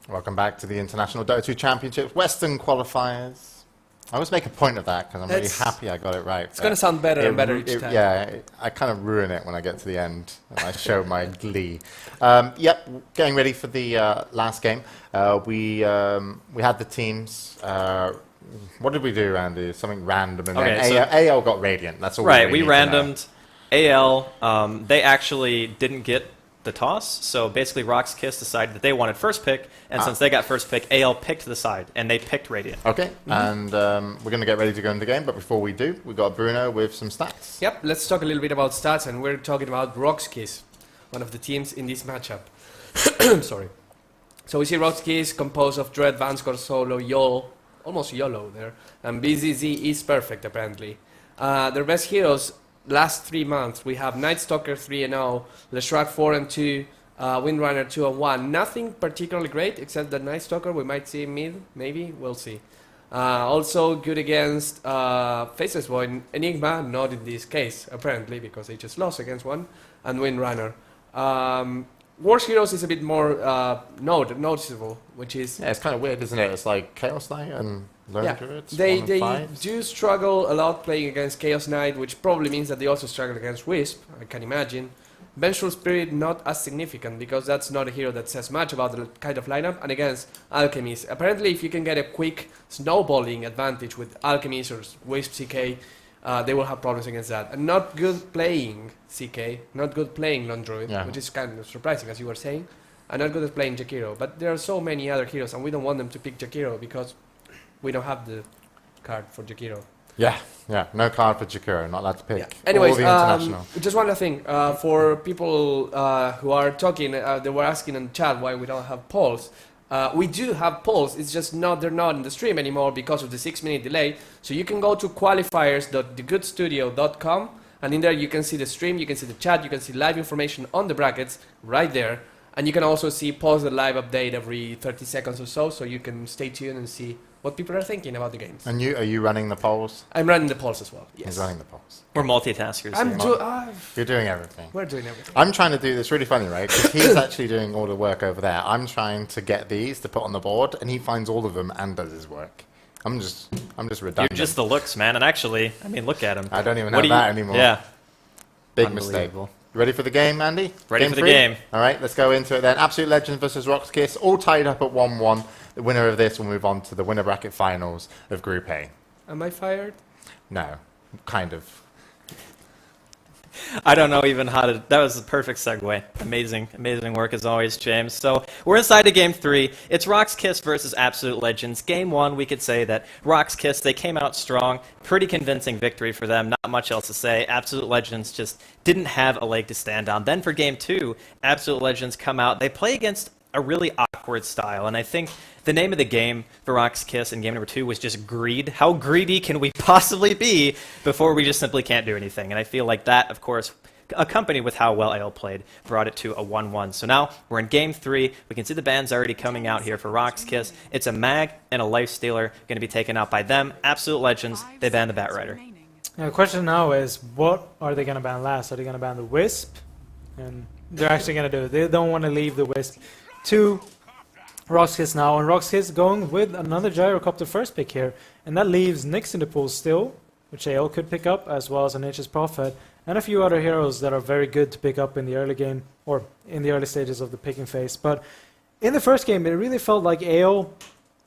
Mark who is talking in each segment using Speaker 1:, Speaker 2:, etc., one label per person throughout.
Speaker 1: Welcome back to the International Dota 2 Championships Western Qualifiers. I always make a point of that because I'm really happy I got it right.
Speaker 2: It's going to sound better and better each time.
Speaker 1: Yeah, I kind of ruin it when I get to the end and I show my glee. Yep, getting ready for the last game. We had the teams. What did we do, Andy? Something random, and then AL got Radiant. That's all.
Speaker 3: Right, we randomed AL. They actually didn't get the toss, so basically RoX.KIS decided that they wanted first pick, and since they got first pick, AL picked the side, and they picked Radiant.
Speaker 1: Okay, and we're going to get ready to go into the game, but before we do, we got Bruno with some stats.
Speaker 2: Yep, let's talk a little bit about stats, and we're talking about RoX.KIS, one of the teams in this matchup. Sorry. So we see RoX.KIS composed of Dread, Vanscore, Solo, YOLO, almost YOLO there, and BZZ is perfect apparently. Their best heroes last 3 months, we have Night Stalker 3-0, Leshrac 4-2, Windrunner 2-1. Nothing particularly great, except that Night Stalker we might see mid, maybe, we'll see. Also good against Faceless Void, Enigma, not in this case, apparently, because they just lost against one, and Windrunner. Worst Heroes is a bit more noticeable, which is...
Speaker 1: Yeah, it's kind of weird, isn't it? It's like Chaos Knight and Lone Druids.
Speaker 2: They do struggle a lot playing against Chaos Knight, which probably means that they also struggle against Wisp, I can imagine. Vengeful Spirit not as significant, because that's not a hero that says much about the kind of lineup, and against Alchemist. Apparently, if you can get a quick snowballing advantage with Alchemist or Wisp CK, they will have problems against that. And not good playing CK, not good playing Lone Druid, which is kind of surprising, as you were saying, and not good at playing Jakiro. But there are so many other heroes, and we don't want them to pick Jakiro because we don't have the card for Jakiro.
Speaker 1: Yeah, no card for Jakiro, not allowed to pick.
Speaker 2: Yeah. Anyways,
Speaker 1: international.
Speaker 2: just one other thing, for people who are talking, they were asking in the chat why we don't have polls. We do have polls, it's just they're not in the stream anymore because of the 6-minute delay. So you can go to qualifiers.thegoodstudio.com, and in there you can see the stream, you can see the chat, you can see live information on the brackets right there. And you can also see pause the live update every 30 seconds or so you can stay tuned and see what people are thinking about the games.
Speaker 1: And are you running the polls?
Speaker 2: I'm running the polls as well, yes.
Speaker 1: He's running the polls.
Speaker 3: We're multitaskers.
Speaker 1: You're doing everything.
Speaker 2: We're doing everything.
Speaker 1: I'm trying to do this really funny, right? Because he's actually doing all the work over there. I'm trying to get these to put on the board, and he finds all of them and does his work. I'm just redundant.
Speaker 3: You're just the looks, man. And actually, I mean, look at him.
Speaker 1: I don't even have that anymore.
Speaker 3: Yeah.
Speaker 1: Big mistake. You ready for the game, Andy?
Speaker 3: Ready for the game.
Speaker 1: All right, let's go into it then. Absolute Legends versus RoX.KIS, all tied up at 1-1. The winner of this will move on to the winner bracket finals of Group A.
Speaker 2: Am I fired?
Speaker 1: No, kind of.
Speaker 3: I don't know even how to... That was a perfect segue. Amazing work as always, James. So we're inside to Game 3. It's RoX.KIS versus Absolute Legends. Game 1, we could say that RoX.KIS, they came out strong. Pretty convincing victory for them. Not much else to say. Absolute Legends just didn't have a leg to stand on. Then for Game 2, Absolute Legends come out. They play against a really awkward style, and I think the name of the game for RoX.KIS in game number 2 was just greed. How greedy can we possibly be before we just simply can't do anything? And I feel like that, of course, accompanied with how well AL played, brought it to a 1-1. So now we're in game 3. We can see the bans already coming out here for RoX.KIS. It's a Mag and a Lifestealer going to be taken out by them. Absolute Legends, they ban the Batrider.
Speaker 4: Now, the question now is, what are they going to ban last? Are they going to ban the Wisp? And they're actually going to do it. They don't want to leave the Wisp to RoX.KIS now, and RoX.KIS going with another Gyrocopter first pick here, and that leaves Nyx in the pool still, which AL could pick up, as well as a Nature's Prophet, and a few other heroes that are very good to pick up in the early game, or in the early stages of the picking phase. But in the first game, it really felt like AL,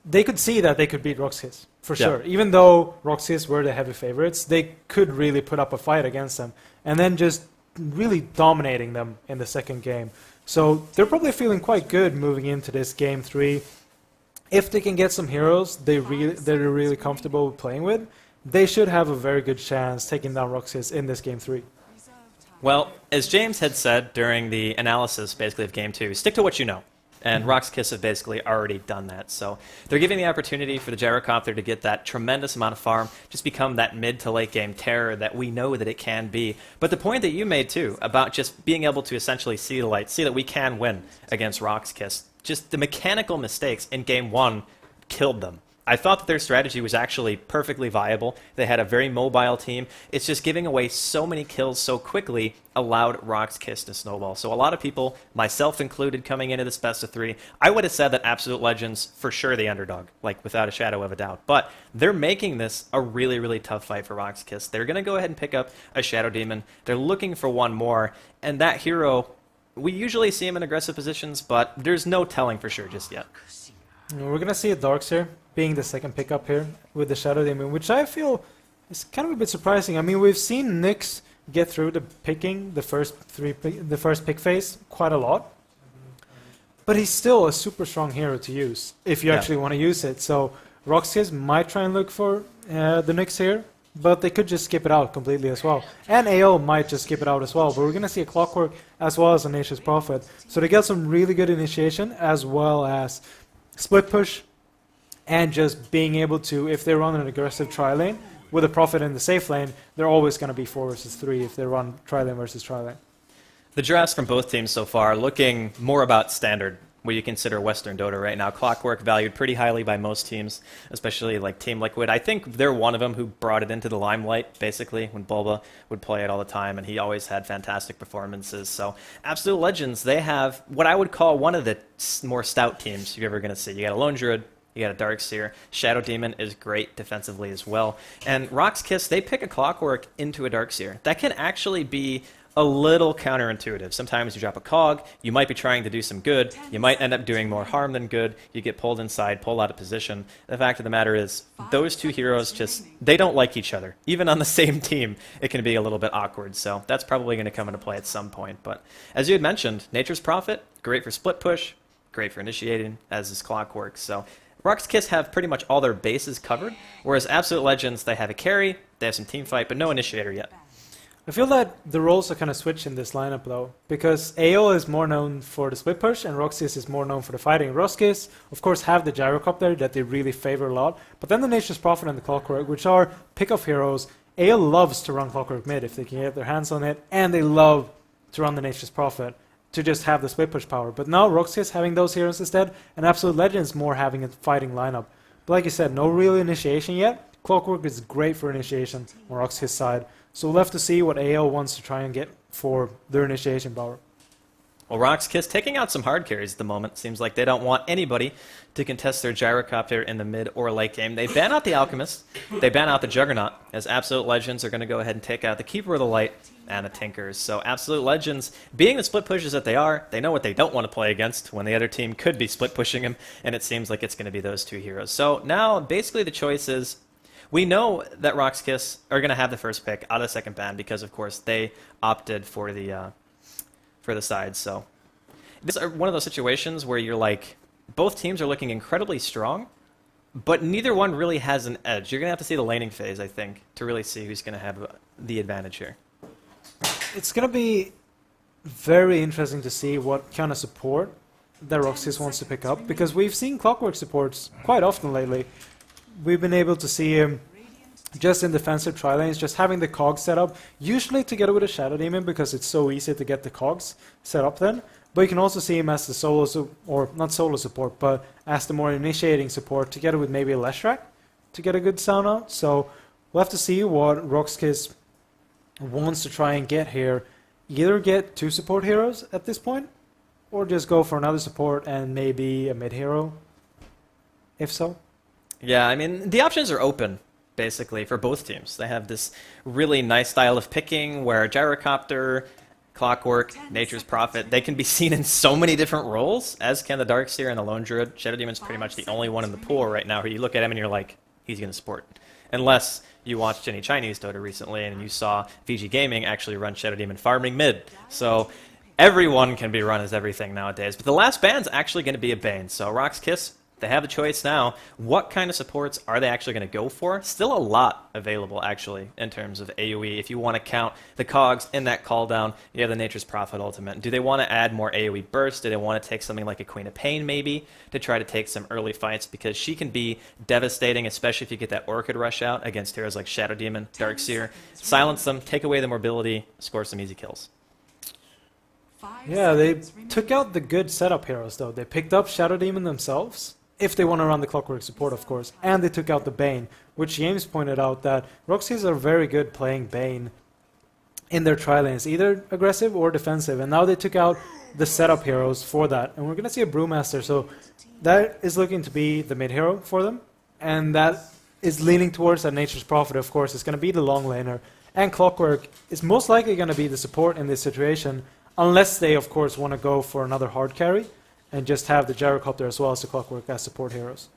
Speaker 4: they could see that they could beat RoX.KIS, for sure. Even though RoX.KIS were the heavy favorites, they could really put up a fight against them, and then just really dominating them in the second game. So they're probably feeling quite good moving into this game 3. If they can get some heroes they're really comfortable with playing with, they should have a very good chance taking down RoX.KIS in this game 3.
Speaker 3: Well, as James had said during the analysis basically of game 2, stick to what you know. And RoX.KIS have basically already done that. So they're giving the opportunity for the Gyrocopter to get that tremendous amount of farm, just become that mid to late game terror that we know that it can be. But the point that you made too, about just being able to essentially see the light, see that we can win against RoX.KIS, just the mechanical mistakes in game 1 killed them. I thought that their strategy was actually perfectly viable. They had a very mobile team. It's just giving away so many kills so quickly allowed RoX.KIS to snowball. So a lot of people, myself included, coming into this best of 3, I would have said that Absolute Legends, for sure the underdog, like without a shadow of a doubt. But they're making this a really, really tough fight for RoX.KIS. They're going to go ahead and pick up a Shadow Demon. They're looking for one more, and that hero, we usually see him in aggressive positions, but there's no telling for sure just yet.
Speaker 4: We're going to see a Darkseer being the second pickup here with the Shadow Demon, which I feel is kind of a bit surprising. I mean, we've seen Nyx get through the picking, the first pick phase quite a lot, but he's still a super strong hero to use if you actually want to use it. So RoX.KIS might try and look for the Nyx here, but they could just skip it out completely as well. And AO might just skip it out as well, but we're going to see a Clockwork as well as a Nature's Prophet. So they get some really good initiation as well as split push, and just being able to, if they run an aggressive tri-lane with a Prophet in the safe lane, they're always going to be 4 versus 3 if they run tri-lane versus tri-lane.
Speaker 3: The drafts from both teams so far looking more about standard, what you consider Western Dota right now. Clockwork valued pretty highly by most teams, especially like Team Liquid. I think they're one of them who brought it into the limelight, basically, when Bulba would play it all the time, and he always had fantastic performances. So Absolute Legends, they have what I would call one of the more stout teams you're ever going to see. You got a Lone Druid, you got a Darkseer. Shadow Demon is great defensively as well. And RoX.KIS, they pick a Clockwork into a Darkseer. That can actually be a little counterintuitive. Sometimes you drop a cog, you might be trying to do some good, you might end up doing more harm than good, you get pulled inside, pulled out of position. The fact of the matter is, those two heroes just, they don't like each other. Even on the same team, it can be a little bit awkward, so that's probably going to come into play at some point. But as you had mentioned, Nature's Prophet, great for split push, great for initiating, as is Clockwork. So RoX.KIS have pretty much all their bases covered, whereas Absolute Legends, they have a carry, they have some team fight, but no initiator yet.
Speaker 4: I feel that the roles are kind of switched in this lineup though, because AO is more known for the split push and RoX.KIS is more known for the fighting. RoX.KIS, of course, have the Gyrocopter that they really favor a lot, but then the Nature's Prophet and the Clockwork, which are pick-off heroes. AO loves to run Clockwork mid if they can get their hands on it, and they love to run the Nature's Prophet to just have the split push power. But now RoX.KIS having those heroes instead, and Absolute Legends more having a fighting lineup. But like you said, no real initiation yet. Clockwork is great for initiation on RoX.KIS side. So we'll have to see what AO wants to try and get for their initiation power.
Speaker 3: Well, RoX.KIS taking out some hard carries at the moment. Seems like they don't want anybody to contest their Gyrocopter in the mid or late game. They ban out the Alchemist. They ban out the Juggernaut, as Absolute Legends are going to go ahead and take out the Keeper of the Light and the Tinkers. So Absolute Legends, being the split pushers that they are, they know what they don't want to play against when the other team could be split pushing him, and it seems like it's going to be those two heroes. So now, basically the choice is, we know that RoX.KIS are going to have the first pick out of the second ban because, of course, they opted for the side. So this is one of those situations where you're like, both teams are looking incredibly strong, but neither one really has an edge. You're going to have to see the laning phase, I think, to really see who's going to have the advantage here.
Speaker 4: It's going to be very interesting to see what kind of support that RoX.KIS wants to pick up, because we've seen Clockwork supports quite often lately. We've been able to see him just in defensive tri-lanes, just having the cogs set up, usually together with a Shadow Demon because it's so easy to get the cogs set up then. But you can also see him as the solo, or not solo support, but as the more initiating support together with maybe a Leshrac to get a good sound out. So we'll have to see what RoX.KIS wants to try and get here. Either get 2 support heroes at this point, or just go for another support and maybe a mid hero, if so.
Speaker 3: Yeah, I mean, the options are open, basically, for both teams. They have this really nice style of picking where Gyrocopter, Clockwork, Nature's Prophet, they can be seen in so many different roles, as can the Darkseer and the Lone Druid. Shadow Demon's pretty much the only one in the pool right now where you look at him and you're like, he's going to support. Unless you watched any Chinese Dota recently and you saw VG Gaming actually run Shadow Demon farming mid. So everyone can be run as everything nowadays. But the last ban's actually going to be a Bane. So RoX.KIS, they have a choice now. What kind of supports are they actually going to go for? Still a lot available, actually, in terms of AoE. If you want to count the cogs in that call down, you have the Nature's Prophet ultimate. Do they want to add more AoE burst? Do they want to take something like a Queen of Pain, maybe, to try to take some early fights? Because she can be devastating, especially if you get that Orchid Rush out against heroes like Shadow Demon, Darkseer. Silence them, take away the mobility, score some easy kills.
Speaker 4: Yeah, they took out the good setup heroes, though. They picked up Shadow Demon themselves if they want to run the Clockwork support, of course. And they took out the Bane, which James pointed out that RoX.KIS are very good playing Bane in their tri lanes, either aggressive or defensive. And now they took out the setup heroes for that. And we're going to see a Brewmaster, so that is looking to be the mid hero for them. And that is leaning towards that Nature's Prophet, of course. It's going to be the long laner. And Clockwork is most likely going to be the support in this situation, unless they, of course, want to go for another hard carry and just have the Gyrocopter as well as the Clockwork as support heroes.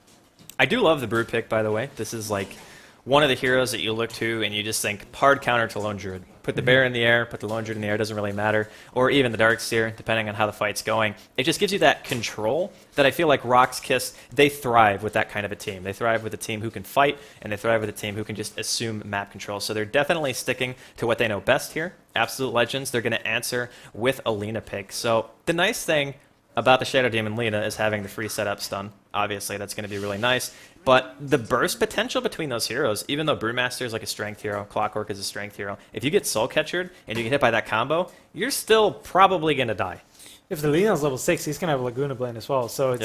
Speaker 3: I do love the Brew pick, by the way. This is like one of the heroes that you look to and you just think hard counter to Lone Druid. Put the Bear in the air, put the Lone Druid in the air, doesn't really matter. Or even the Darkseer, depending on how the fight's going. It just gives you that control that I feel like RoX.KIS, they thrive with that kind of a team. They thrive with a team who can fight, and they thrive with a team who can just assume map control. So they're definitely sticking to what they know best here. Absolute Legends, they're going to answer with a Lina pick. So the nice thing about the Shadow Demon Lina is having the free setup stun. Obviously, that's going to be really nice. But the burst potential between those heroes, even though Brewmaster is like a strength hero, Clockwork is a strength hero, if you get Soul Catchered and you get hit by that combo, you're still probably going to die.
Speaker 4: If the Lina's level 6, he's going to have a Laguna Blade as well, so it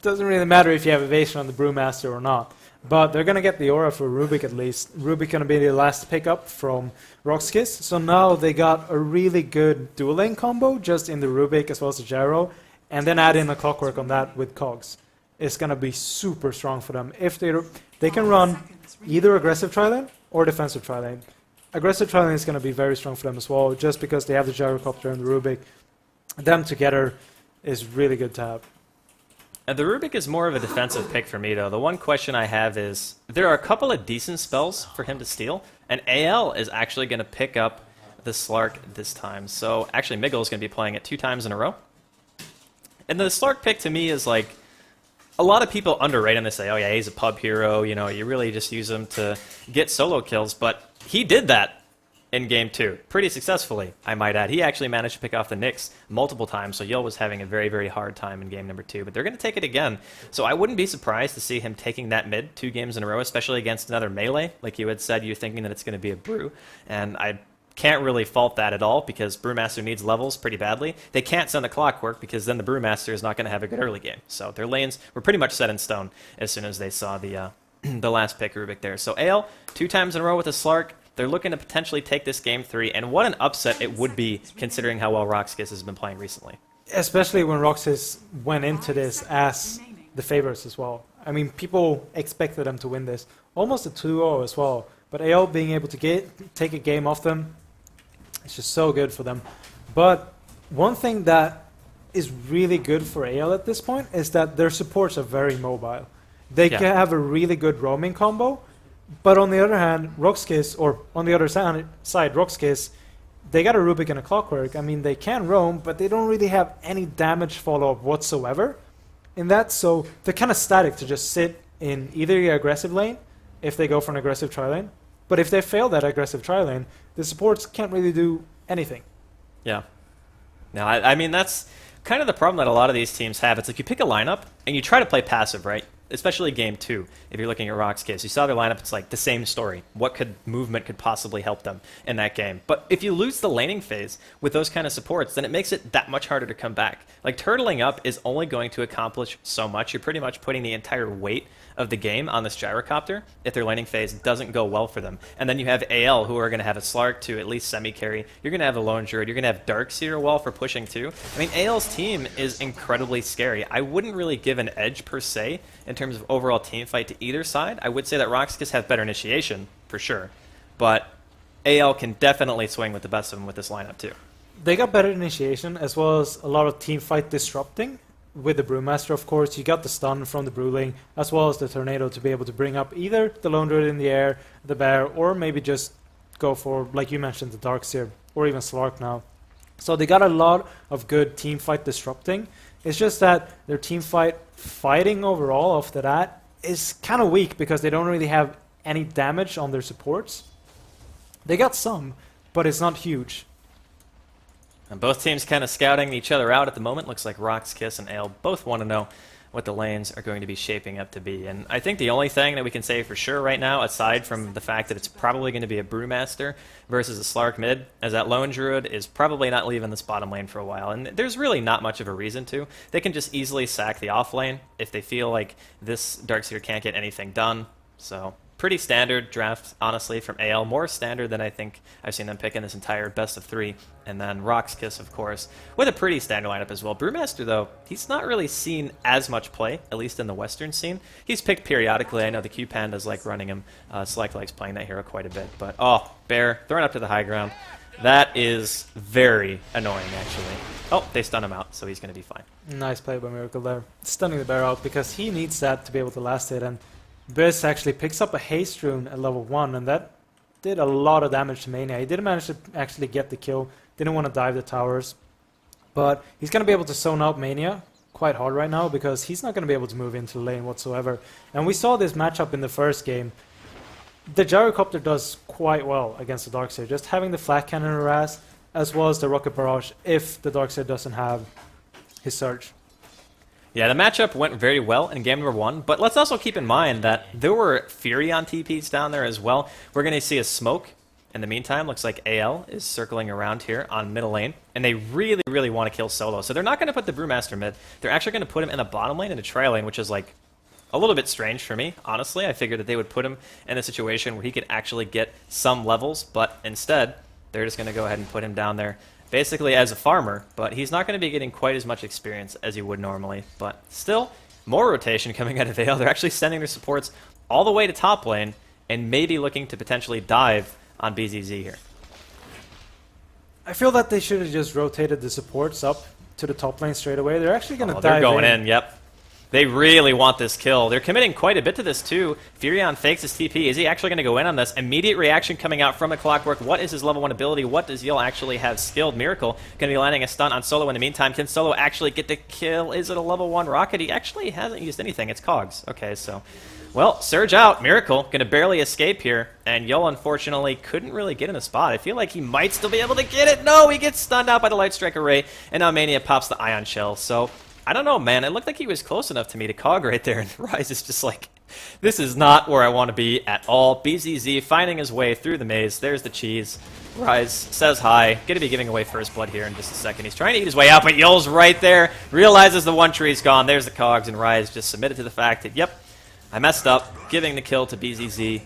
Speaker 4: doesn't really matter if you have evasion on the Brewmaster or not. But they're going to get the aura for Rubik at least. Rubik going to be the last pickup from RoX.KIS, so now they got a really good dual lane combo just in the Rubik as well as the Gyro, and then add in a Clockwork on that with Cogs. It's going to be super strong for them. If they can run either aggressive tri-lane or defensive tri-lane. Aggressive tri-lane is going to be very strong for them as well, just because they have the Gyrocopter and the Rubik. Them together is really good to have.
Speaker 3: The Rubik is more of a defensive pick for me, though. The one question I have is, there are a couple of decent spells for him to steal, and AL is actually going to pick up the Slark this time. So actually, Miguel is going to be playing it 2 times in a row. And the Slark pick to me is like, a lot of people underrate him. They say, oh yeah, he's a pub hero, you know, you really just use him to get solo kills, but he did that in Game 2, pretty successfully, I might add. He actually managed to pick off the Nyx multiple times, so Yul was having a very, very hard time in Game number 2, but they're going to take it again. So I wouldn't be surprised to see him taking that mid 2 games in a row, especially against another melee. Like you had said, you're thinking that it's going to be a Brew, and I can't really fault that at all, because Brewmaster needs levels pretty badly. They can't send the Clockwork, because then the Brewmaster is not going to have a good early game. So their lanes were pretty much set in stone as soon as they saw the the last pick Rubik there. So Ale, 2 times in a row with a Slark. They're looking to potentially take this Game 3, and what an upset it would be, considering how well RoX.KIS has been playing recently.
Speaker 4: Especially when RoX.KIS went into this as the favorites as well. I mean, people expected them to win this. Almost a 2-0 as well. But AL being able to take a game off them, it's just so good for them. But one thing that is really good for AL at this point is that their supports are very mobile. They can have a really good roaming combo, but on the other hand, RoX.KIS, or on the other side, RoX.KIS, they got a Rubik and a Clockwork. I mean, they can roam, but they don't really have any damage follow-up whatsoever in that, so they're kind of static to just sit in either the aggressive lane, if they go for an aggressive tri-lane, but if they fail that aggressive tri-lane, the supports can't really do anything.
Speaker 3: Yeah. No, I mean, that's kind of the problem that a lot of these teams have. It's like you pick a lineup, and you try to play passive, right? Especially Game 2, if you're looking at RoX.KIS. You saw their lineup, it's like the same story. What movement could possibly help them in that game? But if you lose the laning phase with those kind of supports, then it makes it that much harder to come back. Like, turtling up is only going to accomplish so much. You're pretty much putting the entire weight of the game on this Gyrocopter if their laning phase doesn't go well for them. And then you have AL, who are going to have a Slark to at least semi-carry. You're going to have a Lone Druid. You're going to have Darkseer well for pushing too. I mean, AL's team is incredibly scary. I wouldn't really give an edge per se in terms of overall team fight to either side. I would say that RoX.KIS have better initiation, for sure. But AL can definitely swing with the best of them with this lineup too.
Speaker 4: They got better initiation, as well as a lot of team fight disrupting. With the Brewmaster, of course, you got the stun from the Brewling, as well as the Tornado to be able to bring up either the Lone Druid in the air, the Bear, or maybe just go for, like you mentioned, the Darkseer, or even Slark now. So they got a lot of good team fight disrupting. It's just that their team fighting overall after that is kind of weak, because they don't really have any damage on their supports. They got some, but it's not huge.
Speaker 3: And both teams kind of scouting each other out at the moment. Looks like RoX.KIS and Ale both want to know what the lanes are going to be shaping up to be. And I think the only thing that we can say for sure right now, aside from the fact that it's probably going to be a Brewmaster versus a Slark mid, is that Lone Druid is probably not leaving this bottom lane for a while. And there's really not much of a reason to. They can just easily sack the off lane if they feel like this Darkseer can't get anything done. So pretty standard draft, honestly, from AL. More standard than I think I've seen them pick in this entire best of 3. And then RoX.KIS, of course, with a pretty standard lineup as well. Brewmaster, though, he's not really seen as much play, at least in the Western scene. He's picked periodically. I know the Q Pandas like running him. Select likes playing that hero quite a bit. But, oh, Bear, thrown up to the high ground. That is very annoying, actually. Oh, they stun him out, so he's going to be fine.
Speaker 4: Nice play by Miracle there. Stunning the bear out because he needs that to be able to last it. And Biz actually picks up a haste rune at level 1, and that did a lot of damage to Mania. He didn't manage to actually get the kill. Didn't want to dive the towers. But he's going to be able to zone out Mania quite hard right now because he's not going to be able to move into the lane whatsoever. And we saw this matchup in the first game. The Gyrocopter does quite well against the Darkseer, just having the flat cannon harass as well as the rocket barrage if the Darkseer doesn't have his surge.
Speaker 3: Yeah, the matchup went very well in game number 1, but let's also keep in mind that there were Furion TPs down there as well. We're going to see a smoke. In the meantime, looks like AL is circling around here on middle lane, and they really, really want to kill Solo. So they're not going to put the Brewmaster mid. They're actually going to put him in the bottom lane in the tri lane, which is like a little bit strange for me, honestly. I figured that they would put him in a situation where he could actually get some levels, but instead, they're just going to go ahead and put him down there basically as a farmer, but he's not going to be getting quite as much experience as he would normally. But still, more rotation coming out of AL. They're actually sending their supports all the way to top lane and maybe looking to potentially dive on BZZ here.
Speaker 4: I feel that they should have just rotated the supports up to the top lane straight away. They're actually going to dive
Speaker 3: They're going in, yep. They really want this kill. They're committing quite a bit to this too. Furion fakes his TP. Is he actually going to go in on this? Immediate reaction coming out from the Clockwork. What is his level 1 ability? What does Yul actually have skilled? Miracle going to be landing a stun on Solo in the meantime. Can Solo actually get the kill? Is it a level 1 rocket? He actually hasn't used anything. It's Cogs. Okay, so... well, Surge out. Miracle going to barely escape here. And Yul, unfortunately, couldn't really get in a spot. I feel like he might still be able to get it. No, he gets stunned out by the Light Strike Array. And now Mania pops the Ion Shell. So... I don't know, man. It looked like he was close enough to me to Cog right there, and Rise is just like, this is not where I want to be at all. BZZ finding his way through the maze. There's the cheese. Rise says hi. Going to be giving away first blood here in just a second. He's trying to eat his way out, but Yul's right there. Realizes the one tree's gone. There's the Cogs, and Rise just submitted to the fact that, yep, I messed up, giving the kill to BZZ,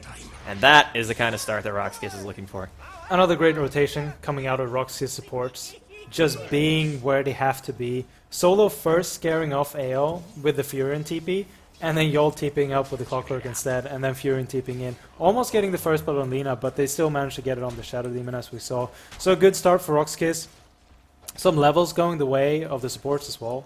Speaker 3: and that is the kind of start that RoX.KIS is looking for.
Speaker 4: Another great rotation coming out of RoX.KIS supports. Just being where they have to be. Solo first scaring off AO with the Furion TP, and then Yul TPing up with the Clockwork instead, and then Furion TPing in. Almost getting the first blood on Lina, but they still managed to get it on the Shadow Demon as we saw. So a good start for RoX.KIS. Some levels going the way of the supports as well,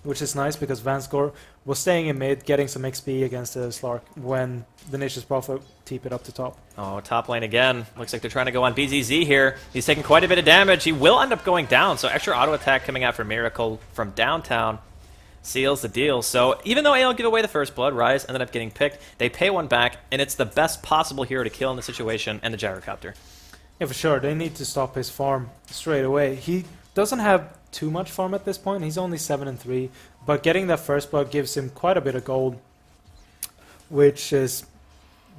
Speaker 4: which is nice because Vanscore was staying in mid, getting some XP against the Slark when the Nature's Prophet TP'd up to top.
Speaker 3: Oh, top lane again. Looks like they're trying to go on BZZ here. He's taking quite a bit of damage. He will end up going down, so extra auto attack coming out for Miracle from downtown seals the deal. So even though AL give away the first blood, Rise ended up getting picked. They pay one back, and it's the best possible hero to kill in the situation, and the Gyrocopter.
Speaker 4: Yeah, for sure. They need to stop his farm straight away. He doesn't have too much farm at this point. He's only 7-3, but getting that first blood gives him quite a bit of gold, which is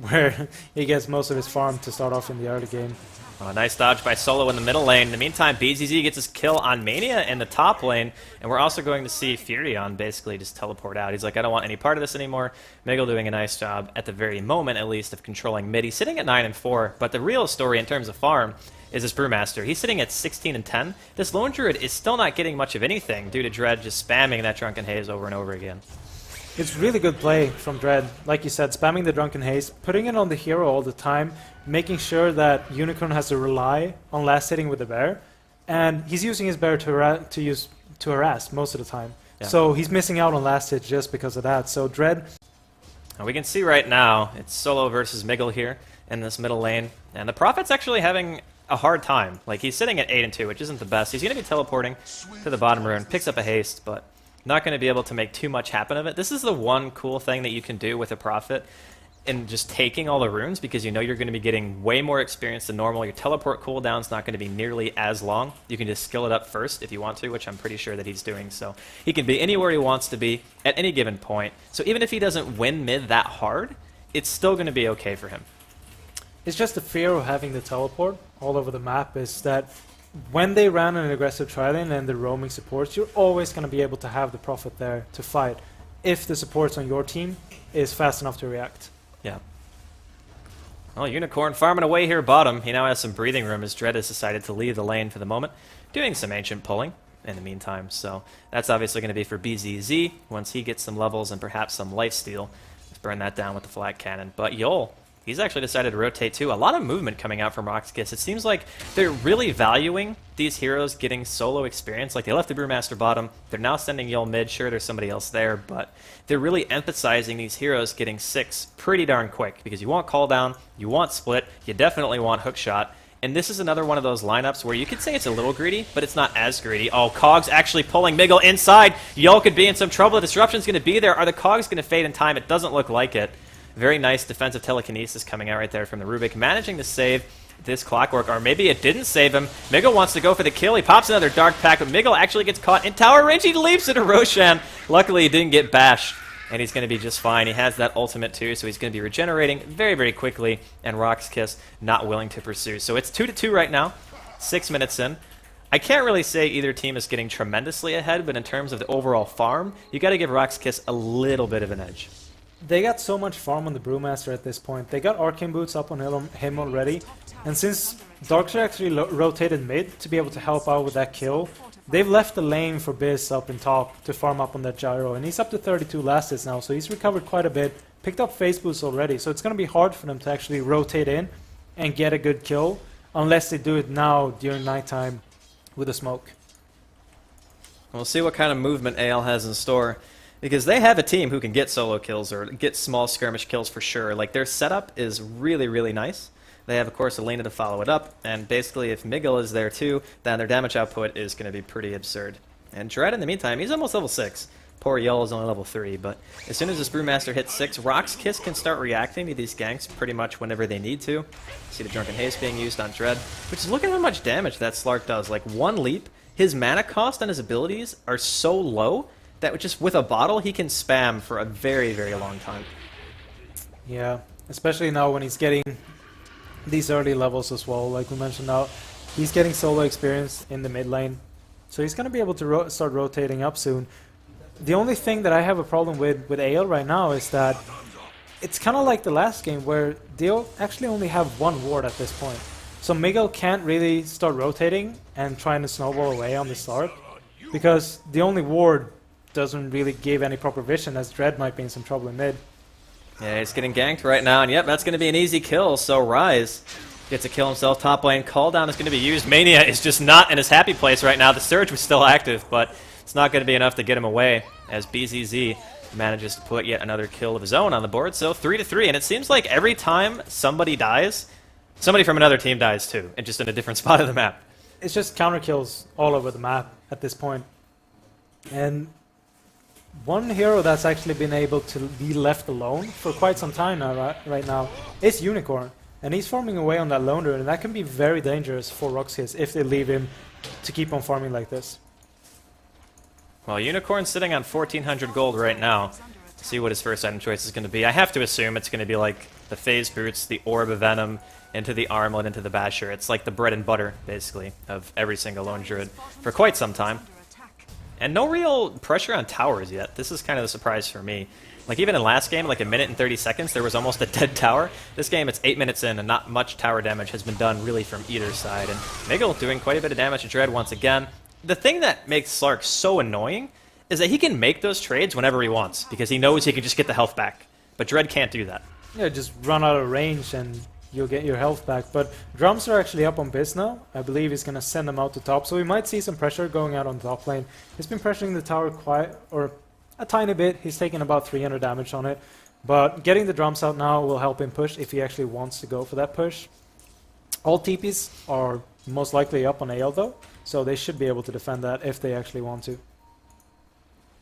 Speaker 4: where he gets most of his farm to start off in the early game.
Speaker 3: Oh, nice dodge by Solo in the middle lane. In the meantime, BZZ gets his kill on Mania in the top lane, and we're also going to see Furion basically just teleport out. He's like, I don't want any part of this anymore. Miguel doing a nice job, at the very moment at least, of controlling mid. He's sitting at 9-4, but the real story in terms of farm is this Brewmaster. He's sitting at 16-10. This Lone Druid is still not getting much of anything due to Dread just spamming that Drunken Haze over and over again.
Speaker 4: It's really good play from Dread. Like you said, spamming the Drunken Haze, putting it on the hero all the time, making sure that Unicorn has to rely on last hitting with the bear, and he's using his bear to harass most of the time. Yeah. So he's missing out on last hit just because of that. So Dread...
Speaker 3: And we can see right now, it's Solo versus Miguel here in this middle lane, and the Prophet's actually having a hard time. Like, he's sitting at 8-2, which isn't the best. He's going to be teleporting to the bottom rune, picks up a haste, but not going to be able to make too much happen of it. This is the one cool thing that you can do with a Prophet. in just taking all the runes because you know you're going to be getting way more experience than normal. Your teleport cooldown's not going to be nearly as long. You can just skill it up first if you want to, which I'm pretty sure that he's doing. So he can be anywhere he wants to be at any given point. So even if he doesn't win mid that hard, it's still going to be okay for him.
Speaker 4: It's just the fear of having the teleport all over the map is that when they ran an aggressive tri-lane and the roaming supports, you're always going to be able to have the Prophet there to fight if the supports on your team is fast enough to react.
Speaker 3: Yeah. Well, Unicorn farming away here bottom. He now has some breathing room as Dread has decided to leave the lane for the moment, doing some ancient pulling in the meantime. So that's obviously going to be for BZZ once he gets some levels and perhaps some lifesteal. Let's burn that down with the flat cannon. But Yol, he's actually decided to rotate too. A lot of movement coming out from RoX.KIS. It seems like they're really valuing these heroes getting solo experience. Like they left the Brewmaster bottom. They're now sending Yol mid. Sure, there's somebody else there, but they're really emphasizing these heroes getting 6 pretty darn quick because you want call down, you want split, you definitely want hook shot. And this is another one of those lineups where you could say it's a little greedy, but it's not as greedy. Oh, Cogs actually pulling Miggle inside. Yol could be in some trouble. The disruption's going to be there. Are the Cogs going to fade in time? It doesn't look like it. Very nice defensive telekinesis coming out right there from the Rubik, managing to save this Clockwork, or maybe it didn't save him. Miggle wants to go for the kill. He pops another Dark Pack, but Miggle actually gets caught in tower range. He leaps into Roshan. Luckily, he didn't get bashed, and he's going to be just fine. He has that ultimate too, so he's going to be regenerating very, very quickly, and RoX.KIS not willing to pursue. So it's 2-2 right now, 6 minutes in. I can't really say either team is getting tremendously ahead, but in terms of the overall farm, you got to give RoX.KIS a little bit of an edge.
Speaker 4: They got so much farm on the Brewmaster at this point. They got Arcane Boots up on him already. And since Darkseid actually rotated mid to be able to help out with that kill, they've left the lane for Biz up in top to farm up on that Gyro. And he's up to 32 last hits now, so he's recovered quite a bit. Picked up Phase Boost already, so it's going to be hard for them to actually rotate in and get a good kill unless they do it now during nighttime with a smoke.
Speaker 3: We'll see what kind of movement AL has in store. Because they have a team who can get solo kills or get small skirmish kills for sure. Like, their setup is really, really nice. They have, of course, Elena to follow it up. And basically, if Miguel is there too, then their damage output is going to be pretty absurd. And Dread, in the meantime, he's almost level 6. Poor Yell is only level 3. But as soon as this Brewmaster hits 6, RoX.KIS can start reacting to these ganks pretty much whenever they need to. See the Drunken Haste being used on Dread. Which is, look at how much damage that Slark does. Like, 1 leap, his mana cost on his abilities are so low that just with a bottle, he can spam for a very, very long time.
Speaker 4: Yeah, especially now when he's getting these early levels as well. Like we mentioned now, he's getting solo experience in the mid lane. So he's going to be able to start rotating up soon. The only thing that I have a problem with AL right now is that it's kind of like the last game where they actually only have 1 ward at this point. So Miguel can't really start rotating and trying to snowball away on the start because the only ward doesn't really give any proper vision, as Dread might be in some trouble in mid.
Speaker 3: Yeah, he's getting ganked right now, and yep, that's going to be an easy kill. So Rise gets to kill himself top lane. Call down is going to be used. Mania is just not in his happy place right now. The Surge was still active, but it's not going to be enough to get him away as BZZ manages to put yet another kill of his own on the board. So 3-3, and it seems like every time somebody dies, somebody from another team dies too, and just in a different spot of the map.
Speaker 4: It's just counter kills all over the map at this point. And one hero that's actually been able to be left alone for quite some time now, right now is Unicorn. And he's farming away on that lone druid, and that can be very dangerous for RoX.KIS if they leave him to keep on farming like this.
Speaker 3: Well, Unicorn's sitting on 1,400 gold right now. See what his first item choice is going to be. I have to assume it's going to be like the Phase Boots, the Orb of Venom, into the Armlet, into the Basher. It's like the bread and butter, basically, of every single lone druid for quite some time. And no real pressure on towers yet. This is kind of the surprise for me. Like, even in last game, like 1 minute and 30 seconds, there was almost a dead tower. This game, it's 8 minutes in, and not much tower damage has been done, really, from either side. And Miguel doing quite a bit of damage to Dread once again. The thing that makes Slark so annoying is that he can make those trades whenever he wants, because he knows he can just get the health back. But Dread can't do that.
Speaker 4: Yeah, just run out of range and you'll get your health back. But drums are actually up on Biz now. I believe he's going to send them out to top. So we might see some pressure going out on top lane. He's been pressuring the tower a tiny bit. He's taking about 300 damage on it. But getting the drums out now will help him push if he actually wants to go for that push. All TPs are most likely up on AL though. So they should be able to defend that if they actually want to.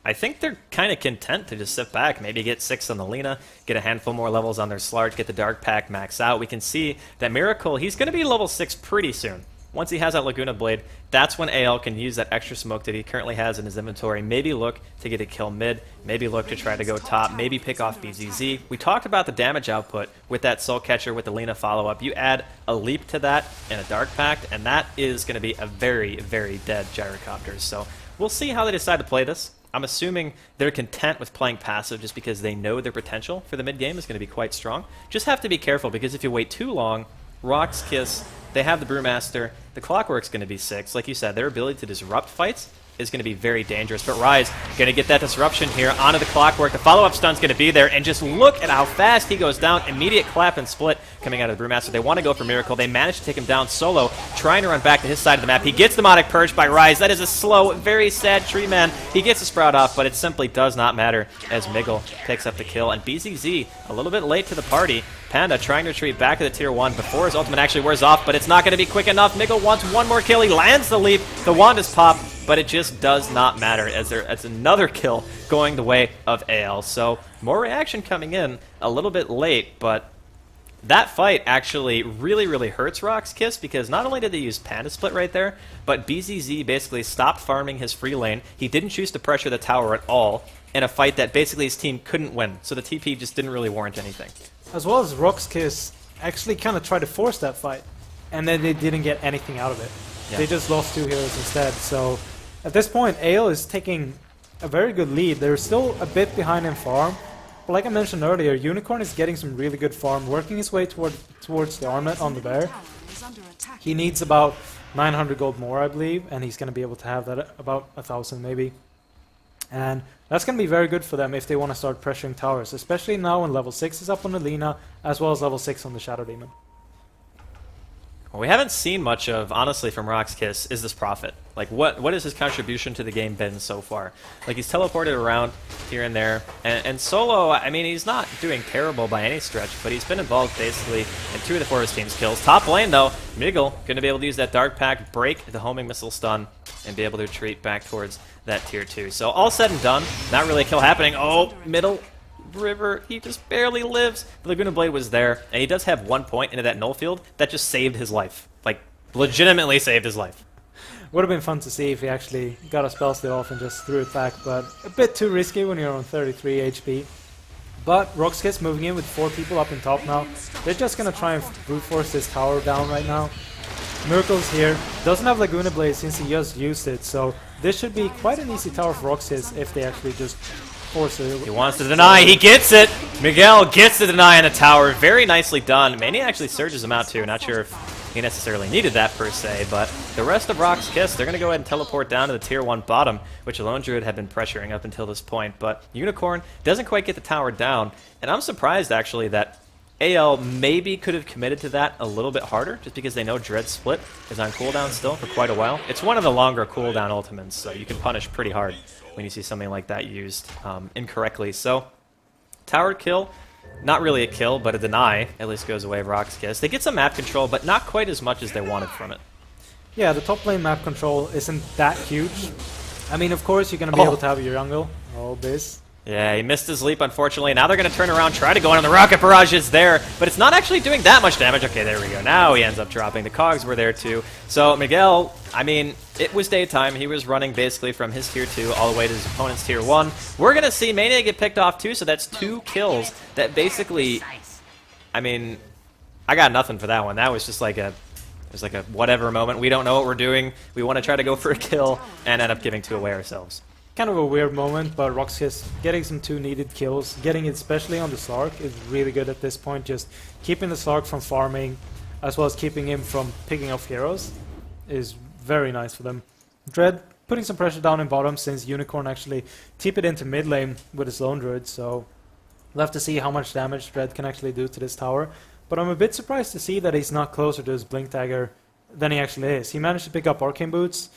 Speaker 3: I think they're kind of content to just sit back, maybe get 6 on the Lina, get a handful more levels on their Slarge, get the Dark Pack max out. We can see that Miracle, he's going to be level 6 pretty soon. Once he has that Laguna Blade, that's when AL can use that extra smoke that he currently has in his inventory. Maybe look to get a kill mid, maybe look to try to go top, maybe pick off BZZ. We talked about the damage output with that Soul Catcher with the Lina follow-up. You add a leap to that and a Dark Pact, and that is going to be a very, very dead Gyrocopters. So we'll see how they decide to play this. I'm assuming they're content with playing passive just because they know their potential for the mid game is going to be quite strong. Just have to be careful because if you wait too long, RoX.KIS, they have the Brewmaster, the Clockwork's going to be 6. Like you said, their ability to disrupt fights is going to be very dangerous. But Rise going to get that disruption here onto the Clockwork. The follow-up stun's going to be there, and just look at how fast he goes down. Immediate clap and split coming out of the Brewmaster. They want to go for Miracle. They manage to take him down solo, trying to run back to his side of the map. He gets Demonic Purge by Rise. That is a slow, very sad Tree Man. He gets a Sprout off, but it simply does not matter as Miggle picks up the kill. And BZZ, a little bit late to the party. Panda trying to retreat back to the tier 1 before his ultimate actually wears off, but it's not going to be quick enough. Miggle wants one more kill. He lands the leap. The wand is popped, but it just does not matter as it's another kill going the way of AL. So more reaction coming in a little bit late, but that fight actually really, really hurts RoX.KIS because not only did they use Panda Split right there, but BZZ basically stopped farming his free lane. He didn't choose to pressure the tower at all in a fight that basically his team couldn't win. So the TP just didn't really warrant anything.
Speaker 4: As well as RoX.KIS actually kind of tried to force that fight, and then they didn't get anything out of it.
Speaker 3: Yeah.
Speaker 4: They just lost 2 heroes instead. So at this point, AL is taking a very good lead. They're still a bit behind in farm, but like I mentioned earlier, Unicorn is getting some really good farm, working his way towards the Armet on the Bear. He needs about 900 gold more, I believe, and he's going to be able to have that at about 1,000 maybe. And that's going to be very good for them if they want to start pressuring towers, especially now when level 6 is up on the Lina, as well as level 6 on the Shadow Demon.
Speaker 3: What we haven't seen much of, honestly, from RoX.KIS is this Prophet. Like, what has his contribution to the game been so far? Like, he's teleported around here and there, and solo, I mean, he's not doing terrible by any stretch, but he's been involved basically in 2 of the 4 of his team's kills. Top lane, though, Miggle going to be able to use that Dark Pact, break the homing missile stun, and be able to retreat back towards that tier 2. So all said and done, not really a kill happening. Oh, middle river, he just barely lives. The Laguna Blade was there, and he does have 1 point into that null field that just saved his life. Like, legitimately saved his life.
Speaker 4: Would have been fun to see if he actually got a spell steal off and just threw it back, but a bit too risky when you're on 33 HP. But RoX.KIS moving in with 4 people up in top now. They're just gonna try and brute force this tower down right now. Miracle's here. Doesn't have Laguna Blade since he just used it, so this should be quite an easy tower for RoX.KIS if they actually just force it.
Speaker 3: He wants to deny. He gets it. Miguel gets the deny on the tower. Very nicely done. Mania actually surges him out too. Not sure if he necessarily needed that per se, but the rest of RoX.KIS, they're going to go ahead and teleport down to the tier 1 bottom, which Lone Druid had been pressuring up until this point. But Unicorn doesn't quite get the tower down, and I'm surprised actually that AL maybe could have committed to that a little bit harder, just because they know Dread Split is on cooldown still for quite a while. It's one of the longer cooldown ultimates, so you can punish pretty hard when you see something like that used incorrectly. So, tower kill, not really a kill, but a deny at least goes away of RoX.KIS. They get some map control, but not quite as much as they wanted from it.
Speaker 4: Yeah, the top lane map control isn't that huge. I mean, of course, you're going to be able to have your jungle. Oh, this.
Speaker 3: Yeah, he missed his leap, unfortunately. Now they're going to turn around, try to go in on the rocket barrage is there, but it's not actually doing that much damage. Okay, there we go. Now he ends up dropping. The cogs were there too. So Miguel, I mean, it was daytime. He was running basically from his tier 2 all the way to his opponent's tier 1. We're going to see Mania get picked off too, so that's 2 kills that basically, I mean, I got nothing for that one. That was just like a, it was like a whatever moment. We don't know what we're doing. We want to try to go for a kill and end up giving 2 away ourselves.
Speaker 4: Kind of a weird moment, but RoX.KIS getting some 2 needed kills, getting it especially on the Slark is really good at this point. Just keeping the Slark from farming, as well as keeping him from picking off heroes, is very nice for them. Dread putting some pressure down in bottom since Unicorn actually TP'd into mid lane with his Lone Druid, so we'll have to see how much damage Dread can actually do to this tower. But I'm a bit surprised to see that he's not closer to his Blink Dagger than he actually is. He managed to pick up Arcane Boots,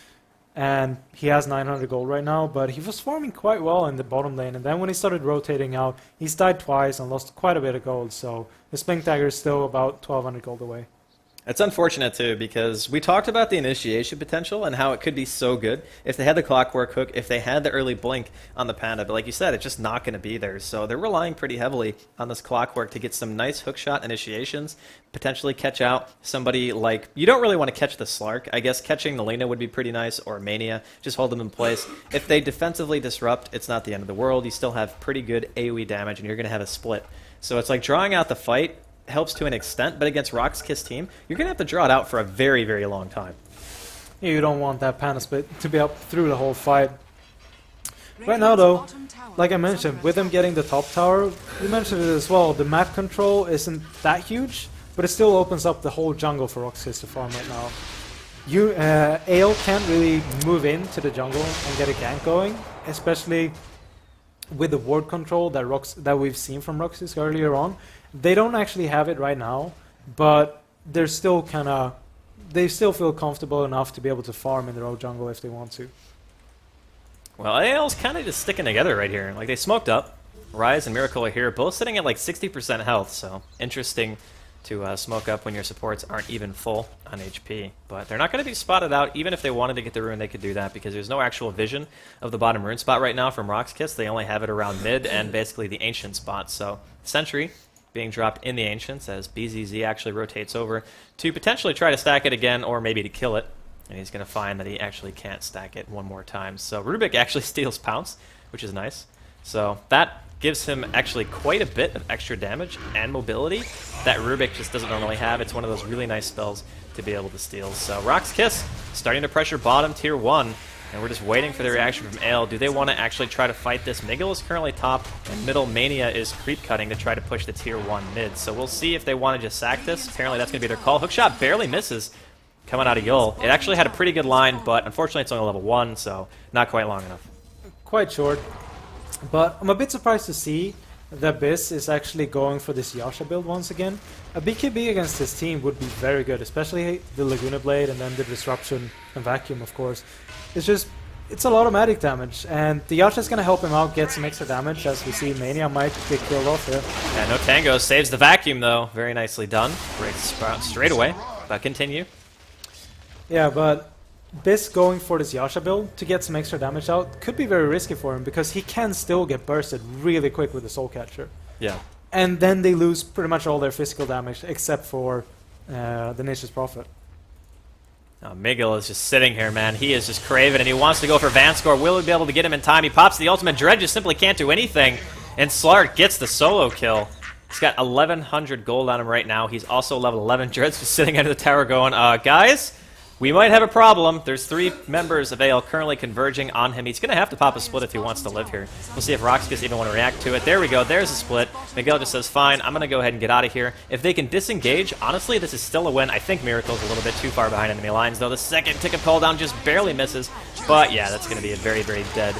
Speaker 4: and he has 900 gold right now, but he was farming quite well in the bottom lane, and then when he started rotating out, he's died twice and lost quite a bit of gold, so his Blink Dagger is still about 1200 gold away.
Speaker 3: It's unfortunate too, because we talked about the initiation potential and how it could be so good if they had the clockwork hook, if they had the early blink on the panda, but like you said, it's just not going to be there. So they're relying pretty heavily on this clockwork to get some nice hookshot initiations, potentially catch out somebody like, you don't really want to catch the Slark. I guess catching the Lena would be pretty nice, or Mania, just hold them in place. If they defensively disrupt, it's not the end of the world. You still have pretty good AoE damage and you're going to have a split. So it's like drawing out the fight helps to an extent, but against RoX.KIS team, you're going to have to draw it out for a very, very long time.
Speaker 4: Yeah, you don't want that panda split to be up through the whole fight. Right now, though, like I mentioned, with them getting the top tower, you mentioned it as well, the map control isn't that huge, but it still opens up the whole jungle for RoX.KIS to farm right now. Ale can't really move into the jungle and get a gank going, especially with the ward control that we've seen from RoX.KIS earlier on. They don't actually have it right now, but they're still they still feel comfortable enough to be able to farm in their own jungle if they want to.
Speaker 3: Well, AL's kind of just sticking together right here. Like, they smoked up. Rise and Miracle are here, both sitting at like 60% health, so interesting to smoke up when your supports aren't even full on HP. But they're not going to be spotted out. Even if they wanted to get the rune, they could do that, because there's no actual vision of the bottom rune spot right now from RoX.KIS. They only have it around mid and basically the ancient spot. So Sentry being dropped in the ancients as BZZ actually rotates over to potentially try to stack it again, or maybe to kill it. And he's going to find that he actually can't stack it one more time. So Rubik actually steals Pounce, which is nice. So that gives him actually quite a bit of extra damage and mobility that Rubik just doesn't normally have. It's one of those really nice spells to be able to steal. So RoX.KIS starting to pressure bottom tier 1, and we're just waiting for the reaction from Ale. Do they want to actually try to fight this? Miguel is currently top, and middle Mania is creep cutting to try to push the tier 1 mid. So we'll see if they want to just sack this. Apparently that's going to be their call. Hookshot barely misses coming out of Yul. It actually had a pretty good line, but unfortunately it's only level 1, so not quite long enough.
Speaker 4: Quite short. But I'm a bit surprised to see that Biz is actually going for this Yasha build once again. A BKB against his team would be very good, especially the Laguna Blade and then the Disruption and Vacuum, of course. It's a lot of magic damage, and the Yasha is going to help him out get some extra damage, as we see Mania might get killed off here.
Speaker 3: Yeah, no Tango saves the Vacuum, though. Very nicely done. Breaks Sprout straight away, but continue.
Speaker 4: Yeah, but Biz going for this Yasha build to get some extra damage out could be very risky for him, because he can still get bursted really quick with the Soul Catcher.
Speaker 3: Yeah.
Speaker 4: And then they lose pretty much all their physical damage except for the Nature's Prophet.
Speaker 3: Oh, Miguel is just sitting here, man. He is just craving, and he wants to go for Vanscore. Will he be able to get him in time? He pops the ultimate. Dread just simply can't do anything, and Slark gets the solo kill. He's got 1,100 gold on him right now. He's also level 11. Dread's just sitting under the tower going, guys, we might have a problem. There's 3 members of AL currently converging on him. He's going to have to pop a split if he wants to live here. We'll see if RoX.KIS even want to react to it. There we go. There's a split. Miguel just says, fine, I'm going to go ahead and get out of here. If they can disengage, honestly, this is still a win. I think Miracle's a little bit too far behind enemy lines, though. The second ticket cooldown just barely misses. But, yeah, that's going to be a very, very dead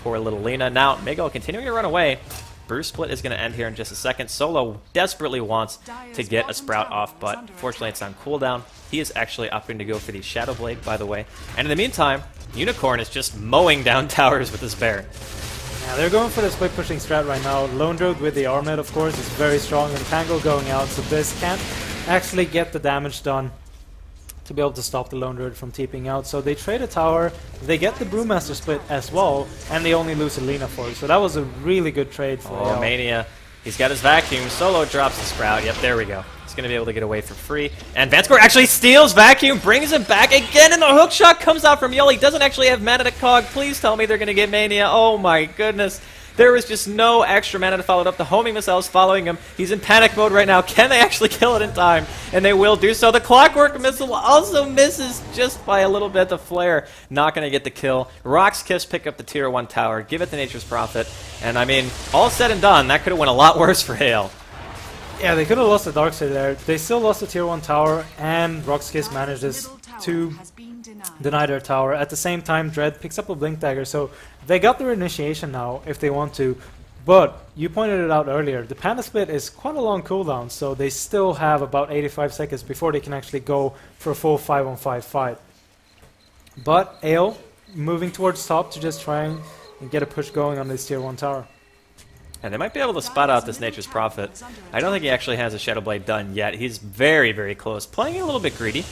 Speaker 3: poor little Lena. Now, Miguel continuing to run away. Bruce split is going to end here in just a second. Solo desperately wants to get a Sprout off, but fortunately it's on cooldown. He is actually opting to go for the Shadow Blade, by the way. And in the meantime, Unicorn is just mowing down towers with his bear.
Speaker 4: Yeah, they're going for the split pushing strat right now. Lone Druid with the Armlet, of course, is very strong, and Tangle going out, so Biz can't actually get the damage done to be able to stop the Lone Druid from TPing out. So they trade a tower, they get the Brewmaster split as well, and they only lose Alina for it. So that was a really good trade for
Speaker 3: Oh, Mania. He's got his Vacuum. Solo drops the Sprout. Yep, there we go. He's going to be able to get away for free. And Vanscore actually steals Vacuum, brings him back again, and the hook shot comes out from Yul. He doesn't actually have mana to Cog. Please tell me they're going to get Mania. Oh my goodness. There was just no extra mana to follow it up. The homing missile is following him. He's in panic mode right now. Can they actually kill it in time? And they will do so. The Clockwork missile also misses just by a little bit. The Flare not going to get the kill. RoX.KIS pick up the tier 1 tower, give it the Nature's Prophet. And I mean, all said and done, that could have went a lot worse for Hale.
Speaker 4: Yeah, they could have lost the Darkseid there. They still lost the tier 1 tower, and RoX.KIS manages to deny their tower. At the same time, Dread picks up a Blink Dagger, so they got their initiation now if they want to. But you pointed it out earlier, the Panda Split is quite a long cooldown, so they still have about 85 seconds before they can actually go for a full 5-on-5 fight. But Ale moving towards top to just try and get a push going on this tier 1 tower.
Speaker 3: And they might be able to spot out this Nature's Prophet. I don't think he actually has a Shadow Blade done yet. He's very, very close. Playing a little bit greedy.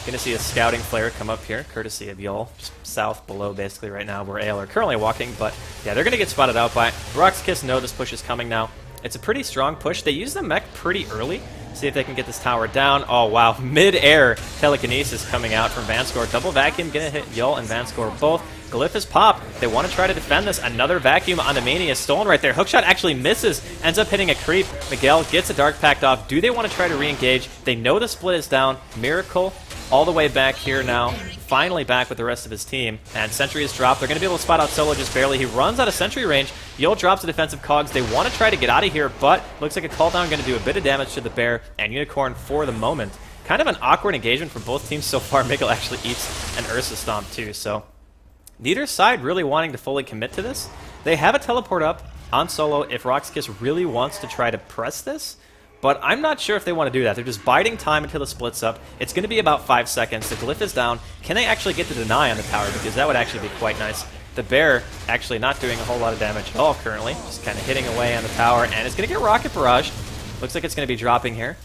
Speaker 3: Gonna see a Scouting Flare come up here, courtesy of Yul. Just south below, basically, right now, where AL are currently walking. But, yeah, they're gonna get spotted out by RoX.KIS. Know this push is coming now. It's a pretty strong push. They use the mech pretty early. See if they can get this tower down. Oh, wow. Mid-air telekinesis coming out from Vanscore. Double vacuum gonna hit Yul and Vanscore both. Glyph is popped. They want to try to defend this. Another vacuum on the Mania stolen right there. Hookshot actually misses. Ends up hitting a creep. Miguel gets a Dark Pact off. Do they want to try to re-engage? They know the split is down. Miracle all the way back here now. Finally back with the rest of his team. And Sentry is dropped. They're going to be able to spot out Solo just barely. He runs out of Sentry range. Yul drops the defensive cogs. They want to try to get out of here, but looks like a call down going to do a bit of damage to the Bear and Unicorn for the moment. Kind of an awkward engagement for both teams so far. Miguel actually eats an Ursa Stomp too, so neither side really wanting to fully commit to this. They have a teleport up on Solo if RoX.KIS really wants to try to press this, but I'm not sure if they want to do that. They're just biding time until it splits up. It's going to be about 5 seconds. The Glyph is down. Can they actually get the deny on the tower? Because that would actually be quite nice. The Bear actually not doing a whole lot of damage at all currently. Just kind of hitting away on the tower, and it's going to get rocket barraged. Looks like it's going to be dropping here.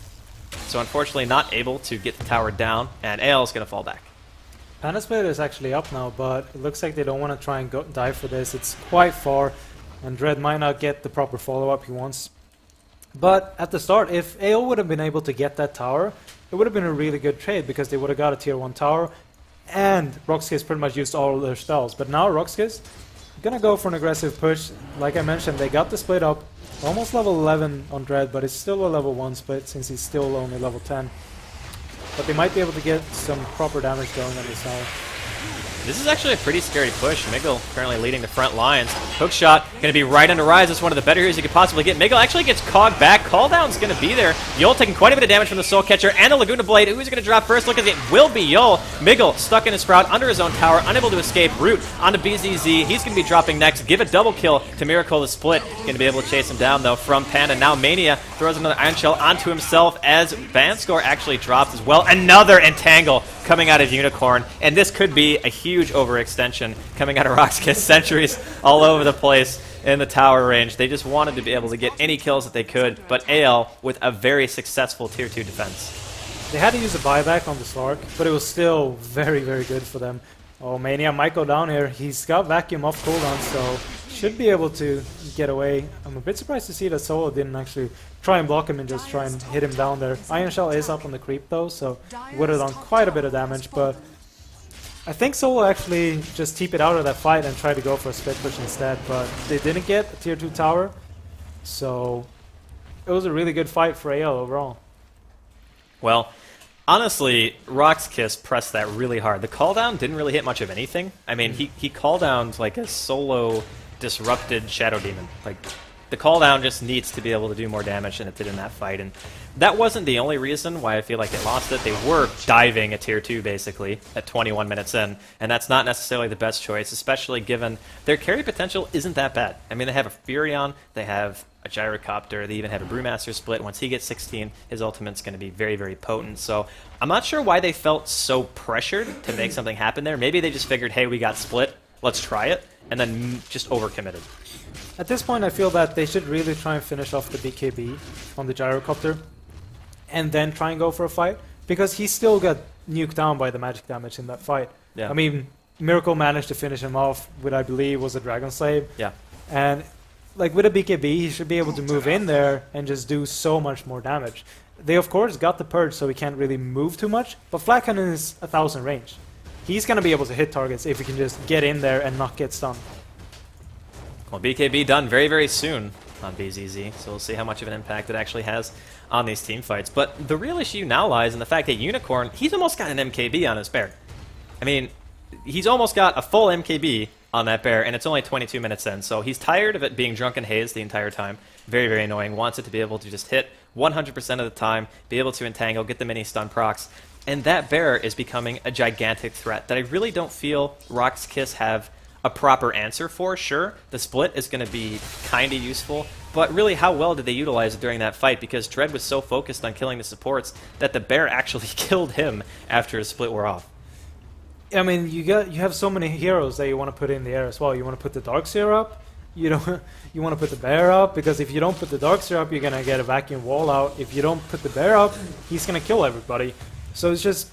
Speaker 3: So unfortunately not able to get the tower down, and AL is going to fall back.
Speaker 4: Panda Split is actually up now, but it looks like they don't want to try and dive for this. It's quite far, and Dread might not get the proper follow-up he wants. But at the start, if AO would have been able to get that tower, it would have been a really good trade because they would have got a tier 1 tower, and RoX.KIS pretty much used all of their spells. But now RoX.KIS gonna go for an aggressive push. Like I mentioned, they got the split up, almost level 11 on Dread, but it's still a level 1 split since he's still only level 10. But they might be able to get some proper damage going on this tower.
Speaker 3: This is actually a pretty scary push. Miguel currently leading the front lines. Hookshot going to be right under Rise. It's one of the better heroes you could possibly get. Miguel actually gets Cog back. Call down's going to be there. Yul taking quite a bit of damage from the Soul Catcher and the Laguna Blade. Who's going to drop first? Look at it. Will be Yul. Miguel stuck in his Sprout under his own tower, unable to escape. Root onto BZZ. He's going to be dropping next. Give a double kill to Miracle the Split. Going to be able to chase him down though from Panda. Now Mania throws another Iron Shell onto himself as Vanscore actually drops as well. Another Entangle coming out of Unicorn, and this could be a huge overextension coming out of RoX.KIS. Sentries all over the place in the tower range. They just wanted to be able to get any kills that they could, but AL with a very successful tier 2 defense.
Speaker 4: They had to use a buyback on the Slark, but it was still very, very good for them. Oh, Mania might go down here. He's got Vacuum off cooldown, so should be able to get away. I'm a bit surprised to see that Solo didn't actually try and block him and just try and hit him down there. Iron Shell is up on the creep though, so would have done quite a bit of damage, but I think Solo actually just TP'd out of that fight and tried to go for a split push instead, but they didn't get a tier 2 tower, so it was a really good fight for AL overall.
Speaker 3: Well, honestly, RoX.KIS pressed that really hard. The call down didn't really hit much of anything. I mean, he call downed like a solo disrupted Shadow Demon. Like, the call down just needs to be able to do more damage than it did in that fight, and that wasn't the only reason why I feel like they lost it. They were diving a tier 2 basically at 21 minutes in, and that's not necessarily the best choice, especially given their carry potential isn't that bad. I mean, they have a Furion, they have a Gyrocopter, they even have a Brewmaster split. Once he gets 16, his ultimate's going to be very, very potent. So I'm not sure why they felt so pressured to make something happen there. Maybe they just figured, hey, we got split, let's try it, and then just overcommitted.
Speaker 4: At this point, I feel that they should really try and finish off the BKB on the Gyrocopter and then try and go for a fight, because he still got nuked down by the magic damage in that fight.
Speaker 3: Yeah.
Speaker 4: I mean, Miracle managed to finish him off with, I believe, was a Dragon Slave.
Speaker 3: Yeah.
Speaker 4: And like with a BKB, he should be able to move in there and just do so much more damage. They, of course, got the purge, so he can't really move too much, but Flat Cannon is 1,000 range. He's going to be able to hit targets if he can just get in there and not get stunned.
Speaker 3: Well, BKB done very, very soon on BZZ, so we'll see how much of an impact it actually has on these team fights. But the real issue now lies in the fact that Unicorn, he's almost got an MKB on his bear. I mean, he's almost got a full MKB on that bear, and it's only 22 minutes in, so he's tired of it being drunken haze the entire time. Very, very annoying. Wants it to be able to just hit 100% of the time, be able to entangle, get the mini stun procs, and that bear is becoming a gigantic threat that I really don't feel RoX.KIS have a proper answer for. Sure, the split is going to be kind of useful, but really how well did they utilize it during that fight? Because Dread was so focused on killing the supports that the bear actually killed him after his split wore off.
Speaker 4: I mean, you have so many heroes that you want to put in the air as well. You want to put the Darkseer up, you don't you want to put the bear up, because if you don't put the Darkseer up, you're gonna get a vacuum wall out. If you don't put the bear up, he's gonna kill everybody. So it's just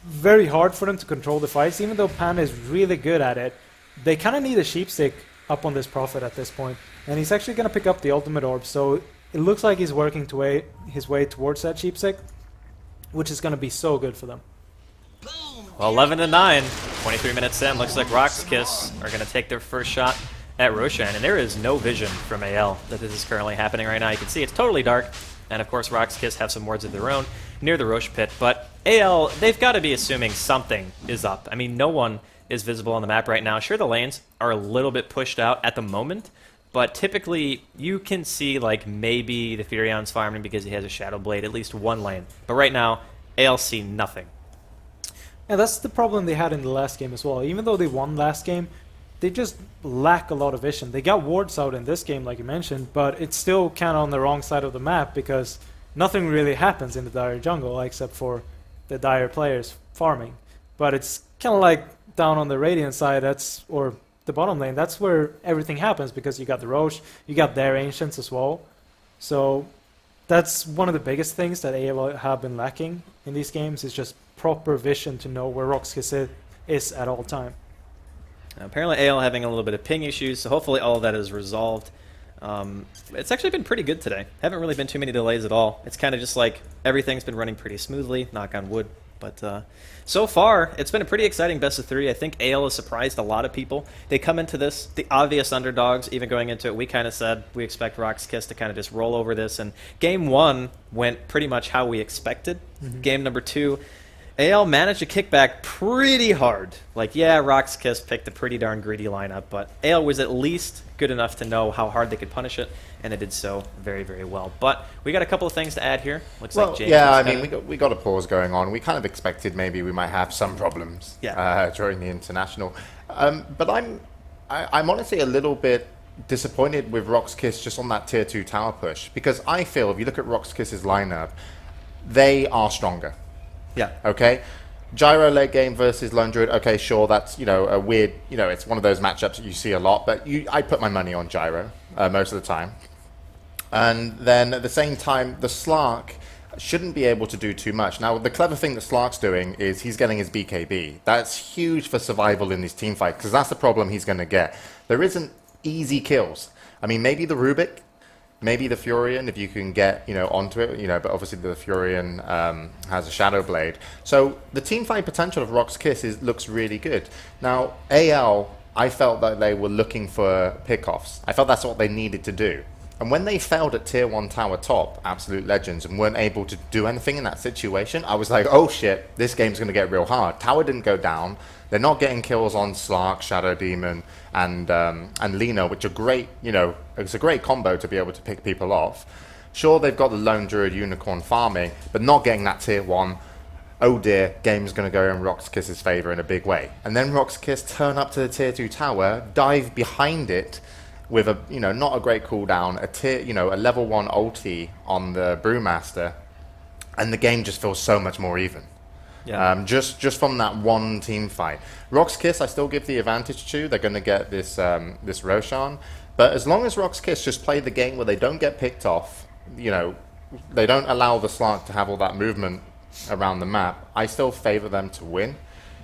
Speaker 4: very hard for them to control the fights, even though Pan is really good at it. They kind of need a sheepstick up on this Prophet at this point, and he's actually gonna pick up the ultimate orb. So it looks like he's working his way towards that sheepstick, which is gonna be so good for them.
Speaker 3: Well, 11-9, 23 minutes in. Looks like RoX.KIS are going to take their first shot at Roshan, and there is no vision from AL that this is currently happening right now. You can see it's totally dark, and of course RoX.KIS have some wards of their own near the Rosh pit, but AL, they've got to be assuming something is up. I mean, no one is visible on the map right now. Sure, the lanes are a little bit pushed out at the moment, but typically you can see like maybe the Furion's farming because he has a Shadow Blade, at least one lane. But right now, AL see nothing.
Speaker 4: And that's the problem they had in the last game as well. Even though they won last game, they just lack a lot of vision. They got wards out in this game, like you mentioned, but it's still kind of on the wrong side of the map because nothing really happens in the Dire jungle except for the Dire players farming. But it's kind of like down on the Radiant side, or the bottom lane, that's where everything happens because you got the Roche, you got their Ancients as well. So that's one of the biggest things that AL have been lacking in these games, is just proper vision to know where RoX.KIS is at all time.
Speaker 3: Apparently AL having a little bit of ping issues, so hopefully all of that is resolved. It's actually been pretty good today. Haven't really been too many delays at all. It's kind of just like everything's been running pretty smoothly, knock on wood. But so far, it's been a pretty exciting best of 3. I think AL has surprised a lot of people. They come into this, the obvious underdogs, even going into it, we kind of said we expect RoX.KIS to kind of just roll over this. And game 1 went pretty much how we expected. Game number 2, AL managed to kick back pretty hard. Like, yeah, RoX.KIS picked a pretty darn greedy lineup, but AL was at least good enough to know how hard they could punish it, and they did so very, very well. But we got a couple of things to add here. Looks like James.
Speaker 1: Yeah, I mean, we got a pause going on. We kind of expected maybe we might have some problems during the international, but I'm honestly a little bit disappointed with RoX.KIS just on that tier 2 tower push, because I feel if you look at RoX.KIS's lineup, they are stronger.
Speaker 3: Yeah.
Speaker 1: Okay. Gyro late game versus Lone Druid. Okay, sure. That's, a weird, it's one of those matchups that you see a lot. But I put my money on Gyro most of the time. And then at the same time, the Slark shouldn't be able to do too much. Now, the clever thing that Slark's doing is he's getting his BKB. That's huge for survival in these team fights, because that's the problem he's going to get. There isn't easy kills. I mean, maybe the Rubik. Maybe the Furion, if you can get, onto it, but obviously the Furion has a Shadow Blade. So the team fight potential of RoX.KIS looks really good. Now, AL, I felt that they were looking for pickoffs. I felt that's what they needed to do. And when they failed at tier 1 tower top, Absolute Legends, and weren't able to do anything in that situation, I was like, oh shit, this game's going to get real hard. Tower didn't go down. They're not getting kills on Slark, Shadow Demon, and Lina, which are great, it's a great combo to be able to pick people off. Sure, they've got the Lone Druid Unicorn farming, but not getting that tier 1. Oh dear, game's going to go in RoX.KIS's favor in a big way. And then RoX.KIS turn up to the tier 2 tower, dive behind it with a, not a great cooldown, a level 1 ulti on the Brewmaster, and the game just feels so much more even.
Speaker 3: Yeah.
Speaker 1: Just from that one team fight. RoX.KIS, I still give the advantage to. They're going to get this this Roshan. But as long as RoX.KIS just play the game where they don't get picked off, they don't allow the Slark to have all that movement around the map, I still favor them to win.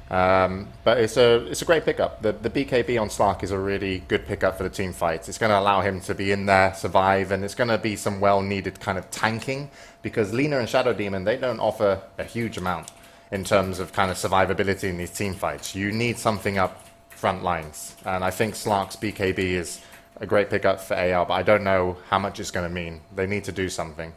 Speaker 1: But it's a great pickup. The BKB on Slark is a really good pickup for the team fights. It's going to allow him to be in there, survive, and it's going to be some well-needed kind of tanking, because Lina and Shadow Demon, they don't offer a huge amount in terms of kind of survivability in these team fights. You need something up front lines. And I think Slark's BKB is a great pickup for AL, but I don't know how much it's going to mean. They need to do something.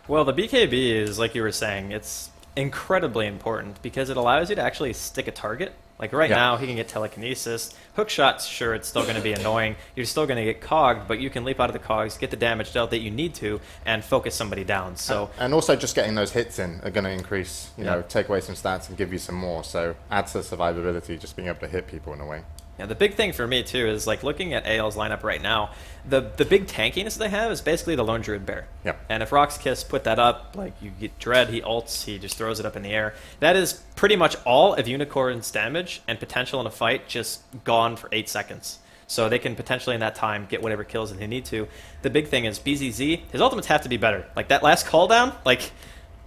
Speaker 3: Well, the BKB is, like you were saying, it's incredibly important because it allows you to actually stick a target. Like right now, he can get telekinesis. Hook shots, sure, it's still going to be annoying. You're still going to get cogged, but you can leap out of the cogs, get the damage dealt that you need to, and focus somebody down. So
Speaker 1: and also just getting those hits in are going to increase, take away some stats and give you some more. So adds to survivability, just being able to hit people in a way.
Speaker 3: Yeah, the big thing for me, too, is like looking at AL's lineup right now, the big tankiness they have is basically the Lone Druid Bear.
Speaker 1: Yep.
Speaker 3: And if RoX.KIS put that up, like you get Dread, he ults, he just throws it up in the air. That is pretty much all of Unicorn's damage and potential in a fight just gone for 8 seconds. So they can potentially in that time get whatever kills that they need to. The big thing is BZZ, his ultimates have to be better. Like that last cooldown, like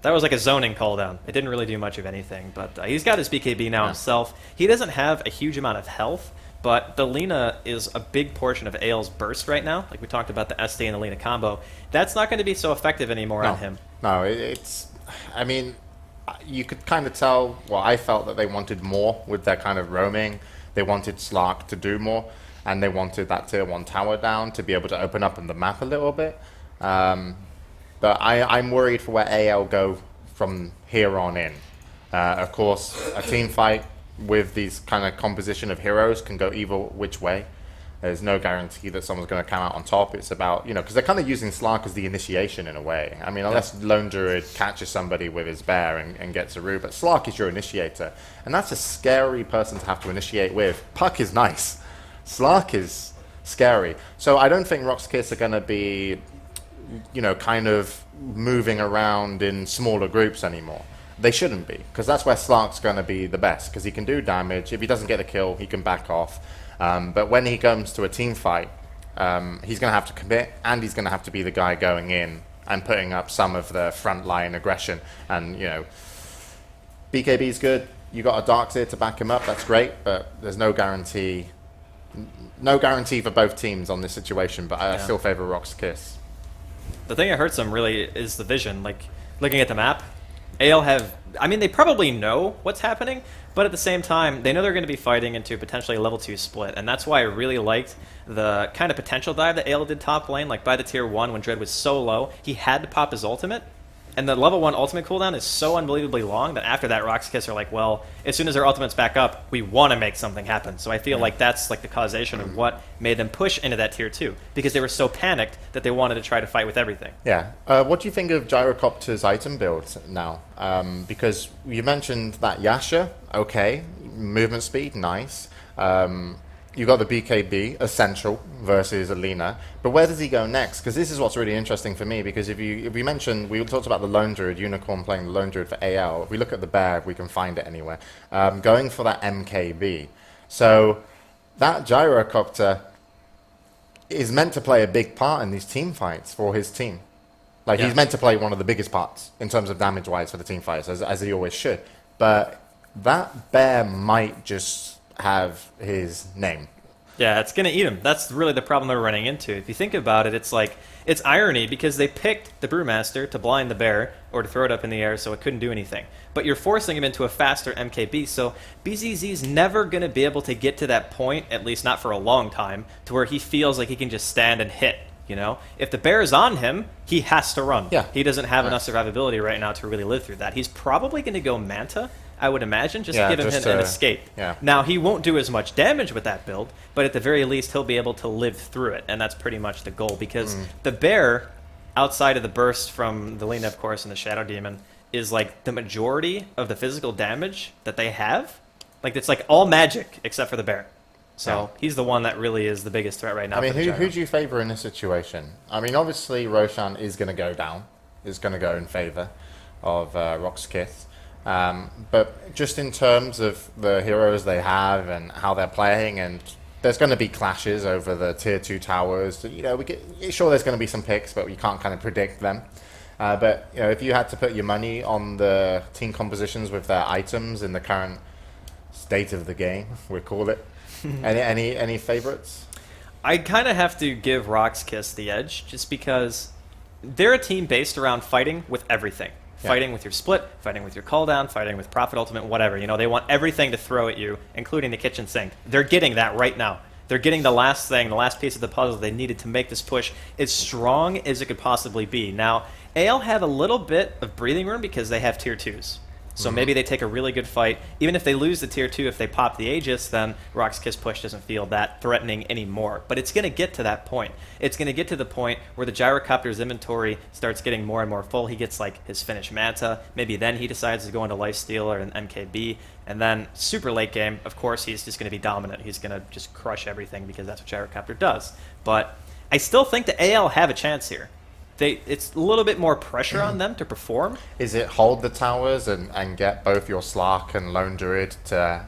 Speaker 3: that was like a zoning cooldown. It didn't really do much of anything, but he's got his BKB now himself. He doesn't have a huge amount of health, but the Lina is a big portion of AL's burst right now. Like we talked about the SD and the Lina combo. That's not going to be so effective anymore on him.
Speaker 1: No, it's... I mean, you could kind of tell... Well, I felt that they wanted more with their kind of roaming. They wanted Slark to do more, and they wanted that tier 1 tower down to be able to open up on the map a little bit. But I'm worried for where AL go from here on in. Of course, a team fight with these kind of composition of heroes can go either which way. There's no guarantee that someone's going to come out on top. It's about, you know, because they're kind of using Slark as the initiation in a way. I mean, unless Lone Druid catches somebody with his bear and gets a root, but Slark is your initiator. And that's a scary person to have to initiate with. Puck is nice. Slark is scary. So I don't think RoX.KIS are going to be, you know, kind of moving around in smaller groups anymore. They shouldn't be, because that's where Slark's going to be the best, because he can do damage. If he doesn't get a kill, he can back off. But when he comes to a team fight, he's going to have to commit, and he's going to have to be the guy going in and putting up some of the frontline aggression. And, you know, BKB is good. You got a Darkseer to back him up. That's great, but there's no guarantee. No guarantee for both teams on this situation, but I still favor RoX.KIS.
Speaker 3: The thing that hurts them really is the vision. Like, looking at the map, AL have... I mean, they probably know what's happening, but at the same time, they know they're going to be fighting into potentially a level 2 split, and that's why I really liked the kind of potential dive that AL did top lane. Like, by the tier 1, when Dread was so low, he had to pop his ultimate, and the level 1 ultimate cooldown is so unbelievably long that after that, RoX.KIS are like, well, as soon as our ultimate's back up, we want to make something happen. So I feel like that's like the causation of what made them push into that tier 2, because they were so panicked that they wanted to try to fight with everything.
Speaker 1: Yeah. What do you think of Gyrocopter's item build now? Because you mentioned that Yasha, okay, movement speed, nice. You got the BKB, essential, versus Alina. But where does he go next? Because this is what's really interesting for me, because if we mentioned, we talked about the Lone Druid, Unicorn playing the Lone Druid for AL. If we look at the bear, we can find it anywhere. Going for that MKB. So that Gyrocopter is meant to play a big part in these team fights for his team. Like, he's meant to play one of the biggest parts in terms of damage-wise for the team fights, as he always should. But that bear might just have his name.
Speaker 3: Yeah, it's going to eat him. That's really the problem they're running into. If you think about it, it's like, it's irony because they picked the Brewmaster to blind the bear or to throw it up in the air so it couldn't do anything. But you're forcing him into a faster MKB, so BZZ's never going to be able to get to that point, at least not for a long time, to where he feels like he can just stand and hit. You know, if the bear is on him, he has to run.
Speaker 1: Yeah.
Speaker 3: He doesn't have enough survivability right now to really live through that. He's probably going to go Manta, I would imagine, just to give him an escape.
Speaker 1: Yeah.
Speaker 3: Now, he won't do as much damage with that build, but at the very least, he'll be able to live through it, and that's pretty much the goal, because the bear, outside of the burst from the Lina, of course, and the Shadow Demon, is like the majority of the physical damage that they have. Like, it's like all magic except for the bear. So he's the one that really is the biggest threat right now.
Speaker 1: I mean, who do you favor in this situation? I mean, obviously, Roshan is going to go down. Is going to go in favor of RoX.KIS. But just in terms of the heroes they have and how they're playing, and there's going to be clashes over the tier 2 towers. You know, sure there's going to be some picks, but we can't kind of predict them. But you know, if you had to put your money on the team compositions with their items in the current state of the game, we call it. Any favorites?
Speaker 3: I kind of have to give RoX.KIS the edge, just because they're a team based around fighting with everything. Fighting with your split, fighting with your cooldown, fighting with Prophet Ultimate, whatever. You know, they want everything to throw at you, including the kitchen sink. They're getting that right now. They're getting the last thing, the last piece of the puzzle they needed to make this push as strong as it could possibly be. Now, AL have a little bit of breathing room because they have tier 2s. So maybe they take a really good fight. Even if they lose the tier 2, if they pop the Aegis, then RoX.KIS push doesn't feel that threatening anymore. But it's going to get to that point. It's going to get to the point where the Gyrocopter's inventory starts getting more and more full. He gets like his finished Manta. Maybe then he decides to go into Lifesteal or an MKB. And then super late game, of course, he's just going to be dominant. He's going to just crush everything because that's what Gyrocopter does. But I still think the AL have a chance here. It's a little bit more pressure on them to perform.
Speaker 1: Is it hold the towers and get both your Slark and Lone Druid to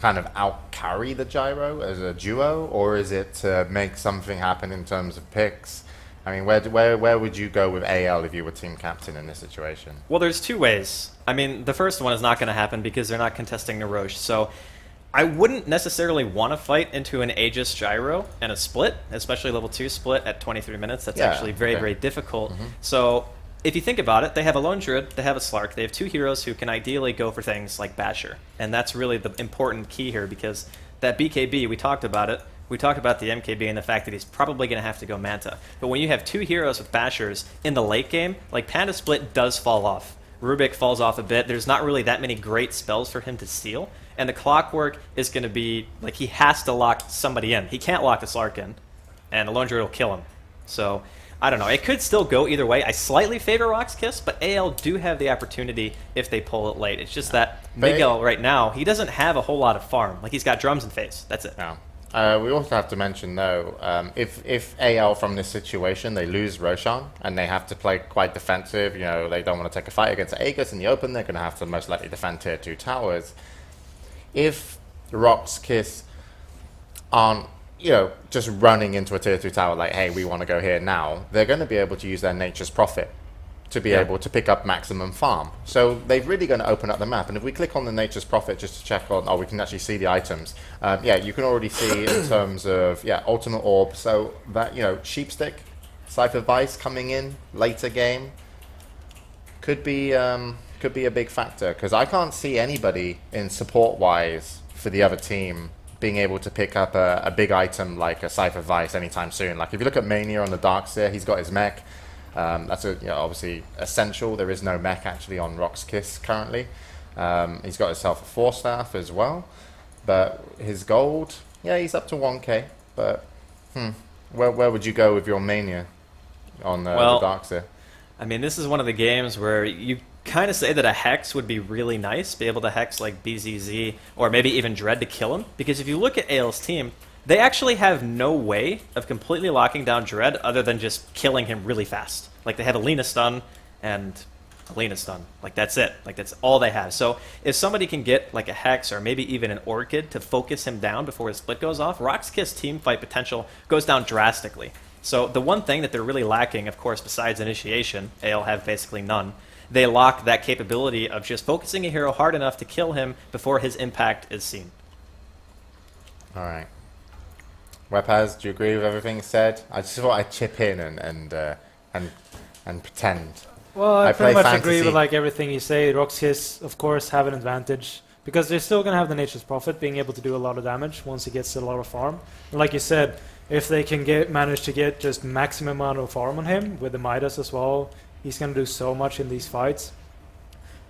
Speaker 1: kind of out-carry the gyro as a duo, or is it to make something happen in terms of picks? I mean, where would you go with AL if you were team captain in this situation?
Speaker 3: Well, there's two ways. I mean, the first one is not going to happen because they're not contesting the Roche. So I wouldn't necessarily want to fight into an Aegis gyro and a split, especially level 2 split at 23 minutes. That's actually very, very difficult. So if you think about it, they have a Lone Druid, they have a Slark, they have 2 heroes who can ideally go for things like Basher. And that's really the important key here, because that BKB, we talked about it. We talked about the MKB and the fact that he's probably going to have to go Manta. But when you have 2 heroes with Bashers in the late game, like Panda Split does fall off. Rubik falls off a bit. There's not really that many great spells for him to steal. And the Clockwork is going to be, like, he has to lock somebody in. He can't lock the Slark in. And the Lone Druid will kill him. So, I don't know. It could still go either way. I slightly favor RoX.KIS, but AL do have the opportunity if they pull it late. It's just that Miguel right now, he doesn't have a whole lot of farm. Like, he's got drums and face. That's it.
Speaker 1: No. We also have to mention, though, if AL from this situation, they lose Roshan, and they have to play quite defensive, you know, they don't want to take a fight against Aegis in the open, they're going to have to most likely defend tier 2 towers. If RoX.KIS aren't, you know, just running into a tier 2 tower like, hey, we want to go here now, they're going to be able to use their Nature's Prophet to be able to pick up maximum farm. So they're really going to open up the map. And if we click on the Nature's Prophet just to check on, we can actually see the items. Yeah, you can already see in terms of, Ultimate Orb. So that, you know, Sheepstick, Cypher Vice coming in later game could be a big factor. Because I can't see anybody in support-wise for the other team being able to pick up a big item like a Cypher Vice anytime soon. Like if you look at Mania on the Darkseer, he's got his mech. That's obviously essential. There is no mech actually on RoX.KIS currently. He's got himself a 4-staff as well. But his gold, he's up to 1k. But where would you go with your Mania on the Darkseer?
Speaker 3: I mean, this is one of the games where you kind of say that a Hex would be really nice, be able to Hex like BZZ or maybe even Dread to kill him. Because if you look at AL's team, they actually have no way of completely locking down Dread other than just killing him really fast. Like, they have Alina stun and Alina stun. Like, that's it. Like, that's all they have. So, if somebody can get, like, a Hex or maybe even an Orchid to focus him down before his split goes off, RoX.KIS team fight potential goes down drastically. So, the one thing that they're really lacking, of course, besides initiation, AL have basically none, they lock that capability of just focusing a hero hard enough to kill him before his impact is seen.
Speaker 1: All right. Webhaz, do you agree with everything said? I just thought I'd chip in and pretend.
Speaker 4: Well, I pretty much
Speaker 1: fantasy.
Speaker 4: agree with like everything you say. RoX.KIS, of course, have an advantage because they're still going to have the Nature's Prophet, being able to do a lot of damage once he gets a lot of farm. And like you said, if they can manage to get just maximum amount of farm on him with the Midas as well, he's going to do so much in these fights.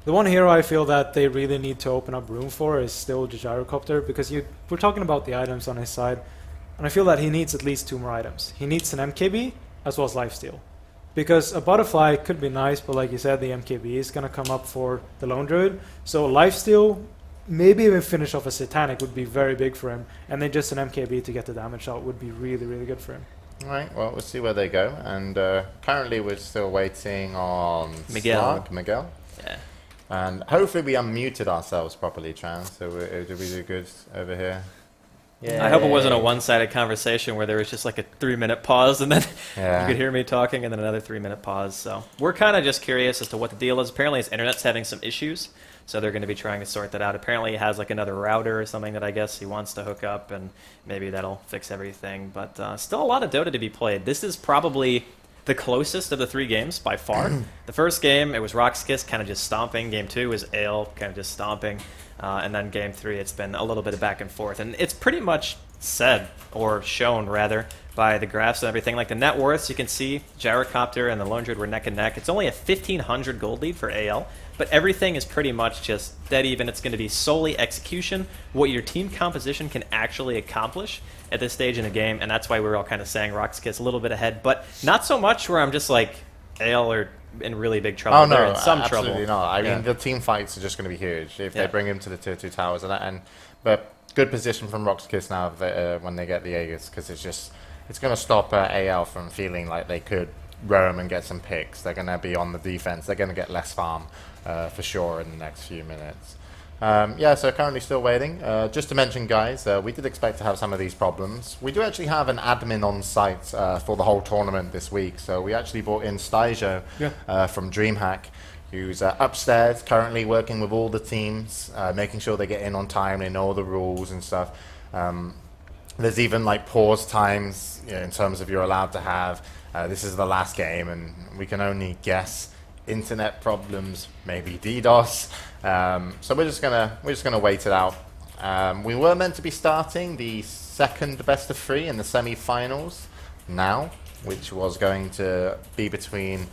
Speaker 4: The one hero I feel that they really need to open up room for is still the Gyrocopter, because we're talking about the items on his side. And I feel that he needs at least 2 more items. He needs an MKB as well as lifesteal. Because a Butterfly could be nice, but like you said, the MKB is going to come up for the Lone Druid. So lifesteal, maybe even finish off a Satanic would be very big for him. And then just an MKB to get the damage out would be really, really good for him.
Speaker 1: Alright, well, we'll see where they go. And currently we're still waiting on
Speaker 3: Miguel.
Speaker 1: Miguel.
Speaker 3: Yeah.
Speaker 1: And hopefully we unmuted ourselves properly, Tran. So did we do good over here?
Speaker 3: I hope it wasn't a one-sided conversation where there was just like a 3-minute pause and then you could hear me talking and then another 3-minute pause. So we're kind of just curious as to what the deal is. Apparently his internet's having some issues, so they're going to be trying to sort that out. Apparently he has like another router or something that I guess he wants to hook up, and maybe that'll fix everything. But still a lot of Dota to be played. This is probably the closest of the 3 games by far. The first game, it was RoX.KIS kind of just stomping. Game 2 was AL kind of just stomping. And then Game 3, it's been a little bit of back and forth. And it's pretty much said, or shown rather, by the graphs and everything. Like the net worths, you can see Gyrocopter and the Lone Druid were neck and neck. It's only a 1,500 gold lead for AL, but everything is pretty much just dead even. It's going to be solely execution, what your team composition can actually accomplish at this stage in the game, and that's why we're all kind of saying RoX.KIS a little bit ahead, but not so much where I'm just like, AL are in really big trouble.
Speaker 1: Oh, no,
Speaker 3: they're in some
Speaker 1: absolutely
Speaker 3: trouble.
Speaker 1: not. I mean, the team fights are just going to be huge if they bring him to the tier 2 towers. But good position from RoX.KIS now when they get the Aegis, because it's going to stop AL from feeling like they could roam and get some picks. They're going to be on the defense. They're going to get less farm for sure in the next few minutes. Yeah, so currently still waiting. Just to mention, guys, we did expect to have some of these problems. We do actually have an admin on site for the whole tournament this week. So we actually brought in Styjo from DreamHack, who's upstairs currently working with all the teams, making sure they get in on time, they know all the rules and stuff. There's even like pause times, you know, in terms of you're allowed to have. This is the last game, and we can only guess. Internet problems, maybe DDoS. So we're just gonna wait it out. We were meant to be starting the second best of 3 in the semi-finals now, which was going to be between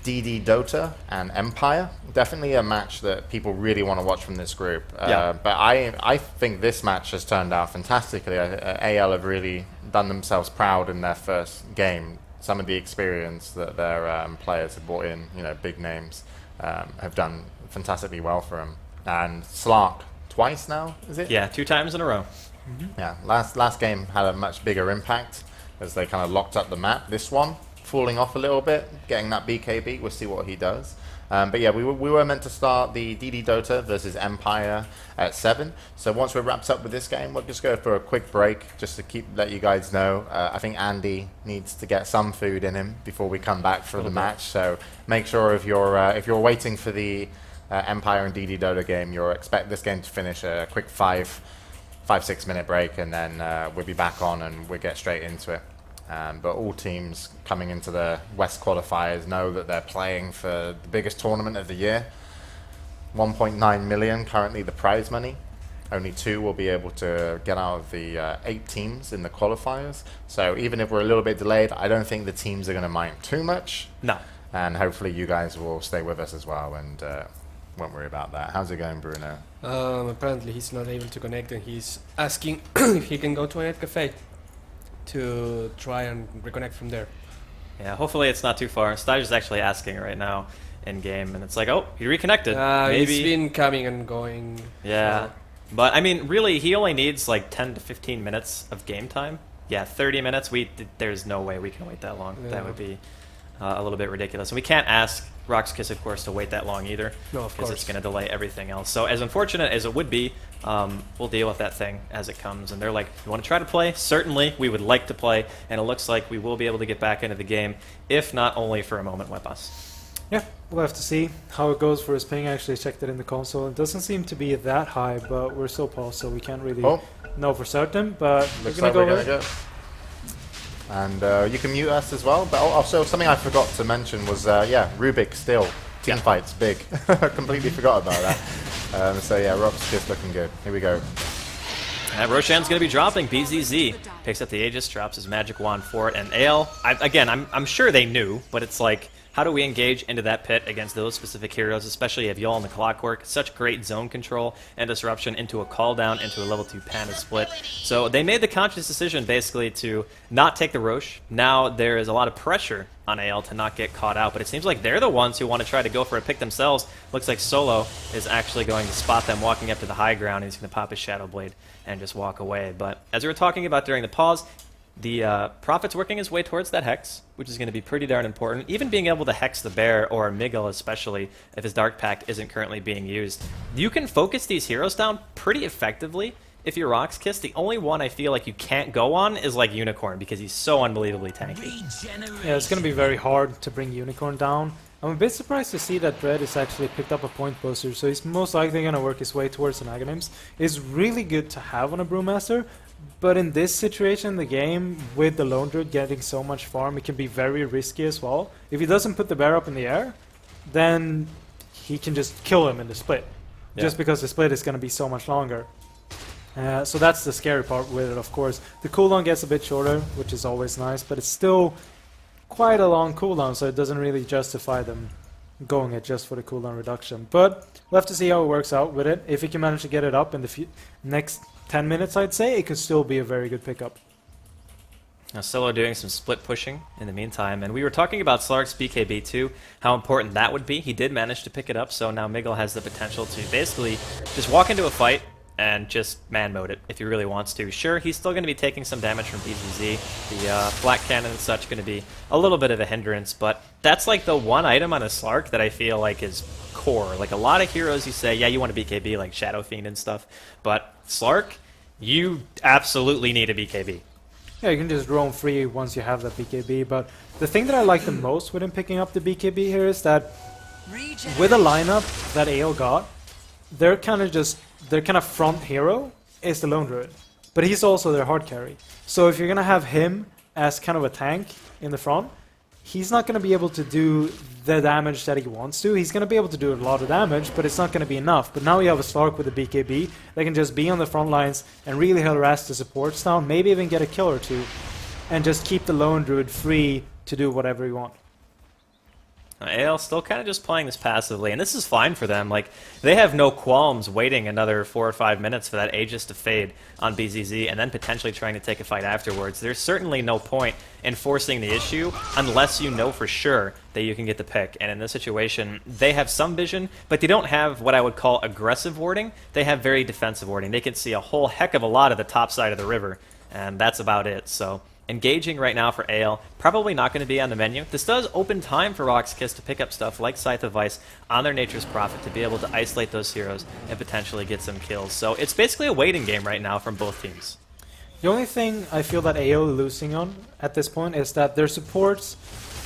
Speaker 1: DD Dota and Empire. Definitely a match that people really want to watch from this group. But I think this match has turned out fantastically. AL have really done themselves proud in their first game. Some of the experience that their players have brought in, you know, big names, have done fantastically well for them. And Slark twice now, is it?
Speaker 3: Yeah, 2 times in a row.
Speaker 1: Yeah, last game had a much bigger impact as they kind of locked up the map. This one, falling off a little bit, getting that BK beat, we'll see what he does. But yeah, we were meant to start the DD Dota versus Empire at 7. So once we're wrapped up with this game, we'll just go for a quick break just to let you guys know. I think Andy needs to get some food in him before we come back for the match. So make sure if you're waiting for the Empire and DD Dota game, you'll expect this game to finish a quick 5-6 minute break, and then we'll be back on and we'll get straight into it. But all teams coming into the West qualifiers know that they're playing for the biggest tournament of the year. 1.9 million currently the prize money. Only 2 will be able to get out of the 8 teams in the qualifiers. So even if we're a little bit delayed, I don't think the teams are going to mind too much.
Speaker 3: No.
Speaker 1: And hopefully you guys will stay with us as well and won't worry about that. How's it going, Bruno?
Speaker 2: Apparently he's not able to connect, and he's asking if he can go to a net cafe to try and reconnect from there.
Speaker 3: Yeah, hopefully it's not too far. Styger's actually asking right now in game, and it's like, oh, he reconnected.
Speaker 2: He's been coming and going.
Speaker 3: Yeah, but I mean, really, he only needs like 10 to 15 minutes of game time. Yeah, 30 minutes. There's no way we can wait that long.
Speaker 2: Yeah.
Speaker 3: That would be a little bit ridiculous. And we can't ask RoX.KIS, of course, to wait that long either.
Speaker 2: No, of
Speaker 3: because
Speaker 2: course.
Speaker 3: it's going to delay everything else. So as unfortunate as it would be, we'll deal with that thing as it comes. And they're like, you want to try to play? Certainly, we would like to play. And it looks like we will be able to get back into the game, if not only for a moment with us.
Speaker 4: Yeah, we'll have to see how it goes for his ping. I actually checked it in the console. It doesn't seem to be that high, but we're still paused, so we can't really know for certain. But
Speaker 1: Looks
Speaker 4: we're
Speaker 1: like
Speaker 4: going
Speaker 1: we're
Speaker 4: to
Speaker 1: going to go. And you can mute us as well. But also something I forgot to mention was, Rubik still. Team fights big. Completely forgot about that. So yeah, RoX.KIS looking good. Here we go.
Speaker 3: And Roshan's going to be dropping. BZZ picks up the Aegis, drops his magic wand for it. And AL, I'm sure they knew, but it's like, how do we engage into that pit against those specific heroes, especially if Yol and the Clockwork, such great zone control and disruption into a call down, into a level 2 Panda split. So they made the conscious decision basically to not take the Rosh. Now there is a lot of pressure on AL to not get caught out, but it seems like they're the ones who want to try to go for a pick themselves. Looks like Solo is actually going to spot them walking up to the high ground, and he's going to pop his Shadow Blade and just walk away. But as we were talking about during the pause, the Prophet's working his way towards that Hex, which is going to be pretty darn important. Even being able to Hex the Bear, or Miguel especially, if his Dark Pact isn't currently being used. You can focus these heroes down pretty effectively if you're RoX.KIS. The only one I feel like you can't go on is like Unicorn, because he's so unbelievably tanky.
Speaker 4: Yeah, it's going to be very hard to bring Unicorn down. I'm a bit surprised to see that Dread has actually picked up a point booster, so he's most likely going to work his way towards an Aghanims. It's really good to have on a Brewmaster, but in this situation, the game, with the Lone Druid getting so much farm, it can be very risky as well. If he doesn't put the bear up in the air, then he can just kill him in the split, just because the split is going to be so much longer. So that's the scary part with it, of course. The cooldown gets a bit shorter, which is always nice, but it's still quite a long cooldown, so it doesn't really justify them going it just for the cooldown reduction. But we'll have to see how it works out with it. If he can manage to get it up in the next 10 minutes, I'd say, it could still be a very good pickup.
Speaker 3: Now Solo doing some split pushing in the meantime, and we were talking about Slark's BKB too, how important that would be. He did manage to pick it up, so now Miguel has the potential to basically just walk into a fight, and just man mode it if he really wants to. Sure, he's still going to be taking some damage from BZZ. The Black Cannon and such going to be a little bit of a hindrance, but that's like the one item on a Slark that I feel like is core. Like a lot of heroes you say, yeah, you want a BKB like Shadow Fiend and stuff, but Slark, you absolutely need a BKB.
Speaker 4: Yeah, you can just roam free once you have that BKB, but the thing that I like the most with him picking up the BKB here is that with a lineup that AO got, their kind of front hero is the Lone Druid, but he's also their hard carry. So if you're gonna have him as kind of a tank in the front, he's not gonna be able to do the damage that he wants to. He's gonna be able to do a lot of damage, but it's not gonna be enough. But now you have a Slark with a BKB that can just be on the front lines and really harass the supports down, maybe even get a kill or two, and just keep the Lone Druid free to do whatever you want.
Speaker 3: AL still kind of just playing this passively, and this is fine for them. Like, they have no qualms waiting another 4 or 5 minutes for that Aegis to fade on BZZ and then potentially trying to take a fight afterwards. There's certainly no point in forcing the issue unless you know for sure that you can get the pick. And in this situation, they have some vision, but they don't have what I would call aggressive warding. They have very defensive warding. They can see a whole heck of a lot of the top side of the river, and that's about it. So engaging right now for AL, probably not going to be on the menu. This does open time for RoX.KIS to pick up stuff like Scythe of Vice on their Nature's Prophet to be able to isolate those heroes and potentially get some kills. So it's basically a waiting game right now from both teams.
Speaker 4: The only thing I feel that AO is losing on at this point is that their supports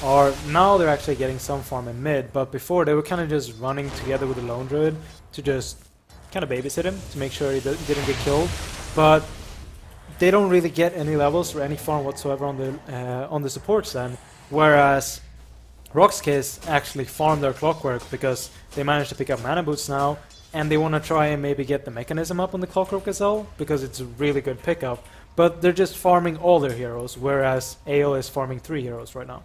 Speaker 4: are, now they're actually getting some farm in mid, but before they were kind of just running together with the Lone Druid to just kind of babysit him to make sure he didn't get killed. But they don't really get any levels or any farm whatsoever on the supports then, whereas RoX.KIS actually farm their Clockwork because they managed to pick up mana boots now, and they want to try and maybe get the mechanism up on the Clockwork as well because it's a really good pickup, but they're just farming all their heroes, whereas AO is farming 3 heroes right now.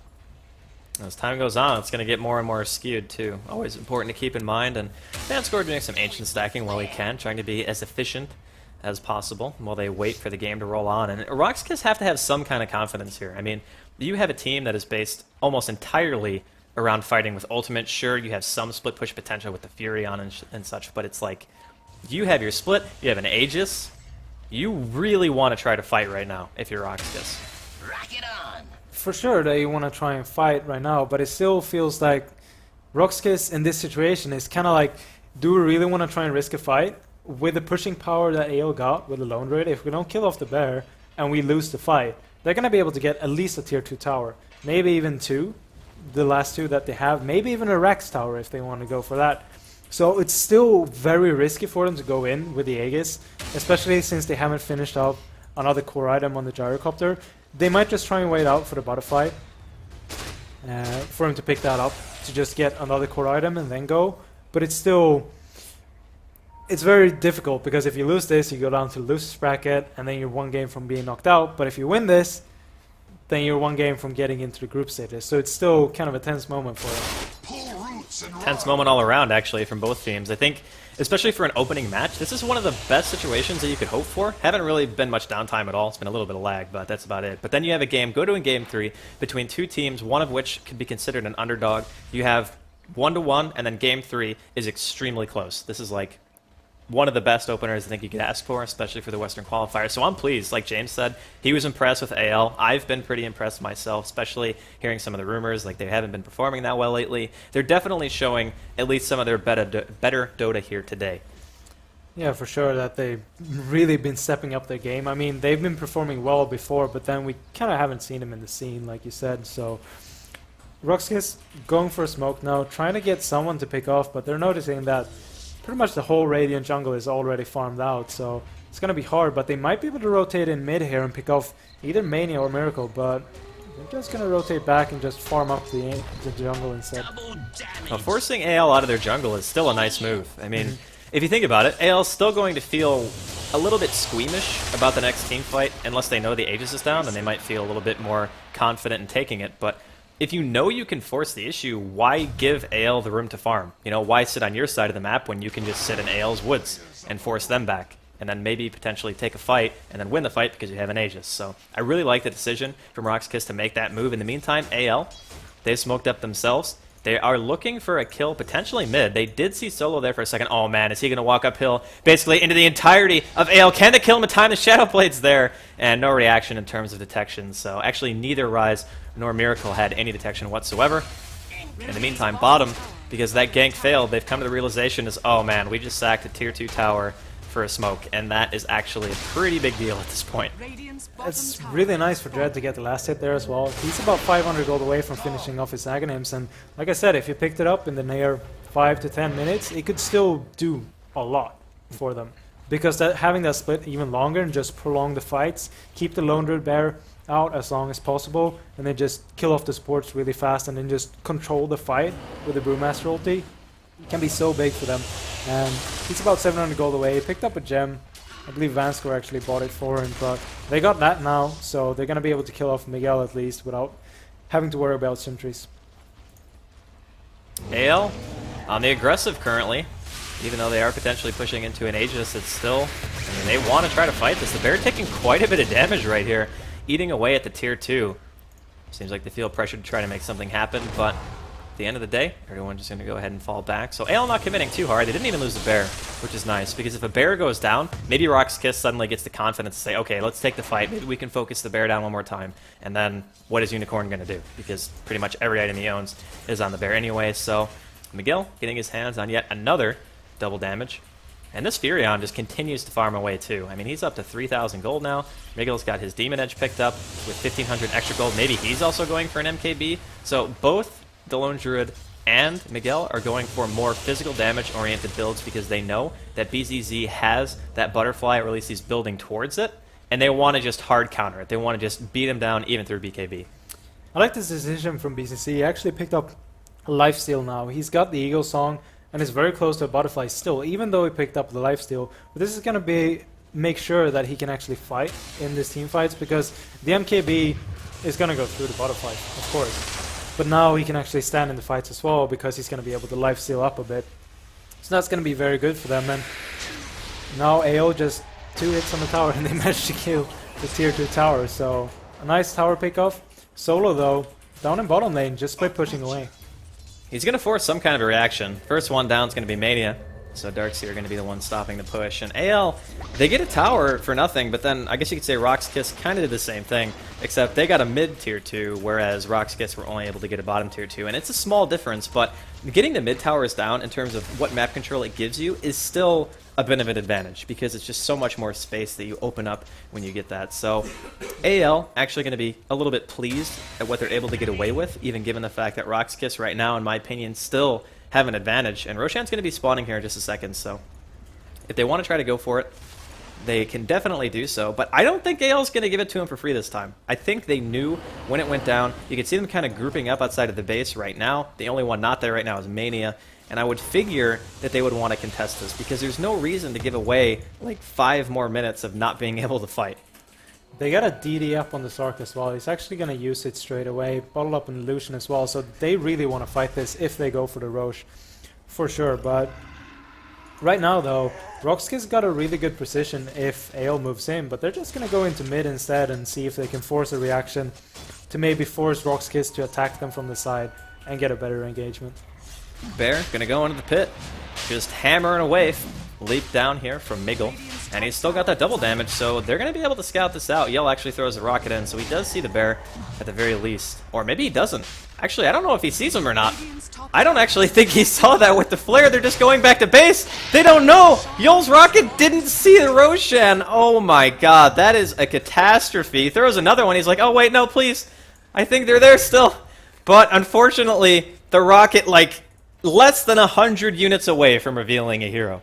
Speaker 3: As time goes on, it's going to get more and more skewed too. Always important to keep in mind, and Vanscore doing some ancient stacking while he can, trying to be as efficient as possible while they wait for the game to roll on. And RoX.KIS have to have some kind of confidence here. I mean, you have a team that is based almost entirely around fighting with ultimate. Sure, you have some split push potential with the Fury on and such, but it's like, you have your split, you have an Aegis, you really want to try to fight right now if you're RoX.KIS.
Speaker 5: Rock it on!
Speaker 4: For sure they want to try and fight right now, but it still feels like RoX.KIS in this situation is kind of like, do we really want to try and risk a fight? With the pushing power that AO got with the Lone Druid, if we don't kill off the bear and we lose the fight, they're going to be able to get at least a tier 2 tower. Maybe even 2, the last 2 that they have. Maybe even a Rex tower if they want to go for that. So it's still very risky for them to go in with the Aegis, especially since they haven't finished up another core item on the Gyrocopter. They might just try and wait out for the butterfly for him to pick that up, to just get another core item and then go. But it's still, it's very difficult because if you lose this, you go down to the losers bracket, and then you're 1 game from being knocked out. But if you win this, then you're 1 game from getting into the group stages. So it's still kind of a tense moment for them.
Speaker 3: Tense moment all around, actually, from both teams. I think, especially for an opening match, this is one of the best situations that you could hope for. Haven't really been much downtime at all. It's been a little bit of lag, but that's about it. But then you have a game, go to in game 3, between 2 teams, one of which could be considered an underdog. You have 1-1, and then game 3 is extremely close. This is like one of the best openers I think you could ask for, especially for the Western Qualifier. So I'm pleased. Like James said, he was impressed with AL. I've been pretty impressed myself, especially hearing some of the rumors, like they haven't been performing that well lately. They're definitely showing at least some of their better Dota here today.
Speaker 4: Yeah, for sure that they've really been stepping up their game. I mean, they've been performing well before, but then we kind of haven't seen them in the scene, like you said. So RoX.KIS going for a smoke now, trying to get someone to pick off, but they're noticing that pretty much the whole Radiant jungle is already farmed out, so it's going to be hard, but they might be able to rotate in mid here and pick off either Mania or Miracle, but they're just going to rotate back and just farm up the jungle instead.
Speaker 3: Well, forcing AL out of their jungle is still a nice move. I mean, if you think about it, AL's still going to feel a little bit squeamish about the next team fight, unless they know the Aegis is down, then they might feel a little bit more confident in taking it, but if you know you can force the issue, why give AL the room to farm? You know, why sit on your side of the map when you can just sit in AL's woods and force them back, and then maybe potentially take a fight and then win the fight because you have an Aegis. So I really like the decision from RoX.KIS to make that move. In the meantime, AL, they've smoked up themselves. They are looking for a kill, potentially mid. They did see Solo there for a second. Oh man, is he going to walk uphill basically into the entirety of Ale? Can they kill him in time? The Shadow Blade's there, and no reaction in terms of detection. So actually neither Rise nor Miracle had any detection whatsoever. In the meantime, bottom, because that gank failed, they've come to the realization is, oh man, we just sacked a tier 2 tower for a smoke, and that is actually a pretty big deal at this point.
Speaker 4: It's really nice for Dread to get the last hit there as well. He's about 500 gold away from finishing off his Aghanims, and like I said, if you picked it up in the near 5 to 10 minutes, it could still do a lot for them. Because having that split even longer and just prolong the fights, keep the Lone Druid Bear out as long as possible, and then just kill off the supports really fast and then just control the fight with the Brewmaster ulti, it can be so big for them. And he's about 700 gold away. He picked up a gem. I believe Vanskor actually bought it for him, but they got that now, so they're going to be able to kill off Miguel at least without having to worry about sentries.
Speaker 3: Ale on the aggressive currently, even though they are potentially pushing into an Aegis, it's still, I mean, they want to try to fight this. The Bear taking quite a bit of damage right here, eating away at the tier 2. Seems like they feel pressure to try to make something happen, but at the end of the day, everyone's just going to go ahead and fall back. So Ale not committing too hard. They didn't even lose the Bear, which is nice, because if a Bear goes down, maybe RoX.KIS suddenly gets the confidence to say, okay, let's take the fight. Maybe we can focus the Bear down one more time. And then what is Unicorn going to do? Because pretty much every item he owns is on the Bear anyway. So Miguel getting his hands on yet another double damage. And this Furion just continues to farm away too. I mean, he's up to 3,000 gold now. Miguel's got his Demon Edge picked up with 1,500 extra gold. Maybe he's also going for an MKB. So both the Lone Druid and Miguel are going for more physical damage-oriented builds because they know that BZZ has that butterfly, or at least he's building towards it, and they want to just hard counter it. They want to just beat him down even through BKB.
Speaker 4: I like this decision from BCC. He actually picked up a lifesteal now. He's got the Eagle Song and is very close to a butterfly still, even though he picked up the lifesteal. But this is going to make sure that he can actually fight in these team fights, because the MKB is going to go through the butterfly, of course. But now he can actually stand in the fights as well, because he's going to be able to lifesteal up a bit. So that's going to be very good for them. And now AO just 2 hits on the tower and they managed to kill the tier 2 tower. So a nice tower pick-off. Solo though, down in bottom lane, just by pushing away.
Speaker 3: He's going to force some kind of a reaction. First one down is going to be Mania. So Darkseer are going to be the one stopping the push. And AL, they get a tower for nothing, but then I guess you could say RoX.KIS kind of did the same thing, except they got a mid tier 2, whereas RoX.KIS were only able to get a bottom tier 2. And it's a small difference, but getting the mid towers down in terms of what map control it gives you is still a bit of an advantage, because it's just so much more space that you open up when you get that. So AL actually going to be a little bit pleased at what they're able to get away with, even given the fact that RoX.KIS right now, in my opinion, still have an advantage. And Roshan's going to be spawning here in just a second, so if they want to try to go for it, they can definitely do so. But I don't think AL's going to give it to him for free this time. I think they knew when it went down. You can see them kind of grouping up outside of the base right now. The only one not there right now is Mania. And I would figure that they would want to contest this, because there's no reason to give away like 5 more minutes of not being able to fight.
Speaker 4: They got a DD up on the Sark as well. He's actually going to use it straight away. Bottle up in Lucian as well. So they really want to fight this if they go for the Roche. For sure. But right now, though, RoX.KIS got a really good position if AL moves in. But they're just going to go into mid instead and see if they can force a reaction to maybe force RoX.KIS to attack them from the side and get a better engagement.
Speaker 3: Bear going to go into the pit. Just hammering away. Leap down here from Miguel. And he's still got that double damage, so they're going to be able to scout this out. Yell actually throws a rocket in, so he does see the Bear at the very least. Or maybe he doesn't. Actually, I don't know if he sees him or not. I don't actually think he saw that with the flare. They're just going back to base. They don't know. Yol's rocket didn't see the Roshan. Oh my god, that is a catastrophe. He throws another one. He's like, oh wait, no, please. I think they're there still. But unfortunately, the rocket, like, less than 100 units away from revealing a hero.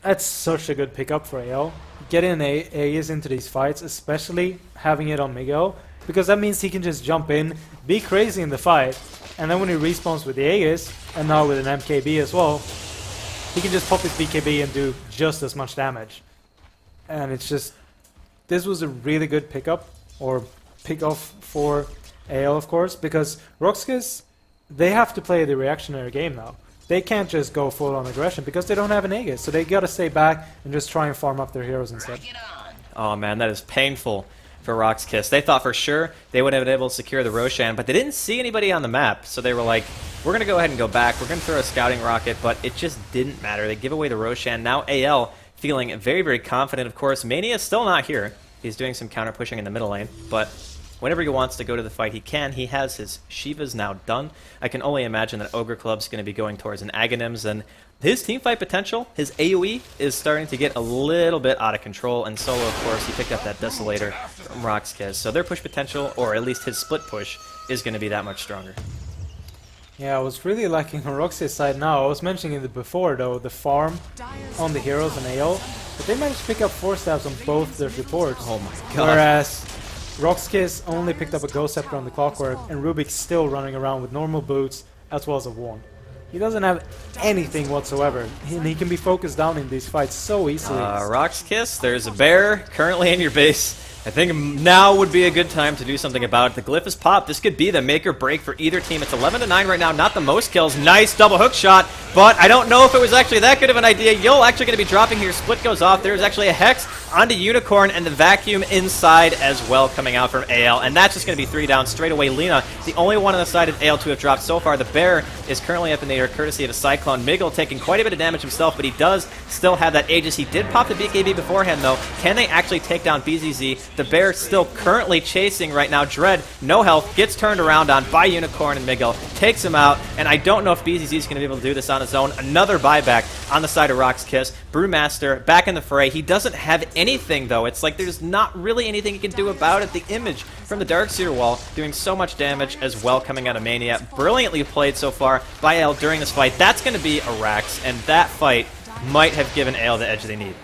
Speaker 4: That's such a good pickup for AL. Getting Aegis into these fights, especially having it on Miguel, because that means he can just jump in, be crazy in the fight, and then when he respawns with the Aegis, and now with an MKB as well, he can just pop his BKB and do just as much damage. And it's just, this was a really good pickup, or pick-off for AL, of course, because RoX.KIS, they have to play the reactionary game now. They can't just go full on aggression because they don't have an Aegis, so they gotta stay back and just try and farm up their heroes instead.
Speaker 3: Oh man, that is painful for RoX.KIS. They thought for sure they would have been able to secure the Roshan, but they didn't see anybody on the map, so they were like, we're going to go ahead and go back. We're going to throw a scouting rocket, but it just didn't matter. They give away the Roshan. Now AL feeling very, very confident. Of course, Mania is still not here. He's doing some counter pushing in the middle lane, but whenever he wants to go to the fight, he can. He has his Shivas now done. I can only imagine that Ogre Club's going to be going towards an Aghanims, and his teamfight potential, his AoE, is starting to get a little bit out of control, and Solo, of course, he picked up that Desolator from RoX.KIS, so their push potential, or at least his split push, is going to be that much stronger.
Speaker 4: Yeah, I was really liking on RoX.KIS side now. I was mentioning it before, though, the farm on the heroes and AO, but they managed to pick up 4 stabs on both their supports.
Speaker 3: Oh my god.
Speaker 4: Whereas RoX.KIS only picked up a Ghost Scepter on the Clockwork, and Rubik's still running around with normal boots as well as a wand. He doesn't have anything whatsoever, and he can be focused down in these fights so easily.
Speaker 3: RoX.KIS, there's a bear currently in your base. I think now would be a good time to do something about it. The glyph is popped. This could be the make or break for either team. It's 11-9 right now, not the most kills. Nice double hook shot, but I don't know if it was actually that good of an idea. Yul actually going to be dropping here. Split goes off. There's actually a Hex onto Unicorn, and the vacuum inside as well coming out from AL. And that's just going to be 3 down straight away. Lina, the only one on the side of AL to have dropped so far. The bear is currently up in the air courtesy of a Cyclone. Miggle taking quite a bit of damage himself, but he does still have that Aegis. He did pop the BKB beforehand, though. Can they actually take down BZZ? The bear still currently chasing right now. Dread, no health, gets turned around on by Unicorn, and Miguel takes him out, and I don't know if BZZ is going to be able to do this on his own. Another buyback on the side of RoX.KIS. Brewmaster back in the fray. He doesn't have anything, though. It's like there's not really anything he can do about it. The image from the Darkseer wall doing so much damage as well coming out of Mania. Brilliantly played so far by Ale during this fight. That's going to be a Rax, and that fight might have given Ale the edge they need.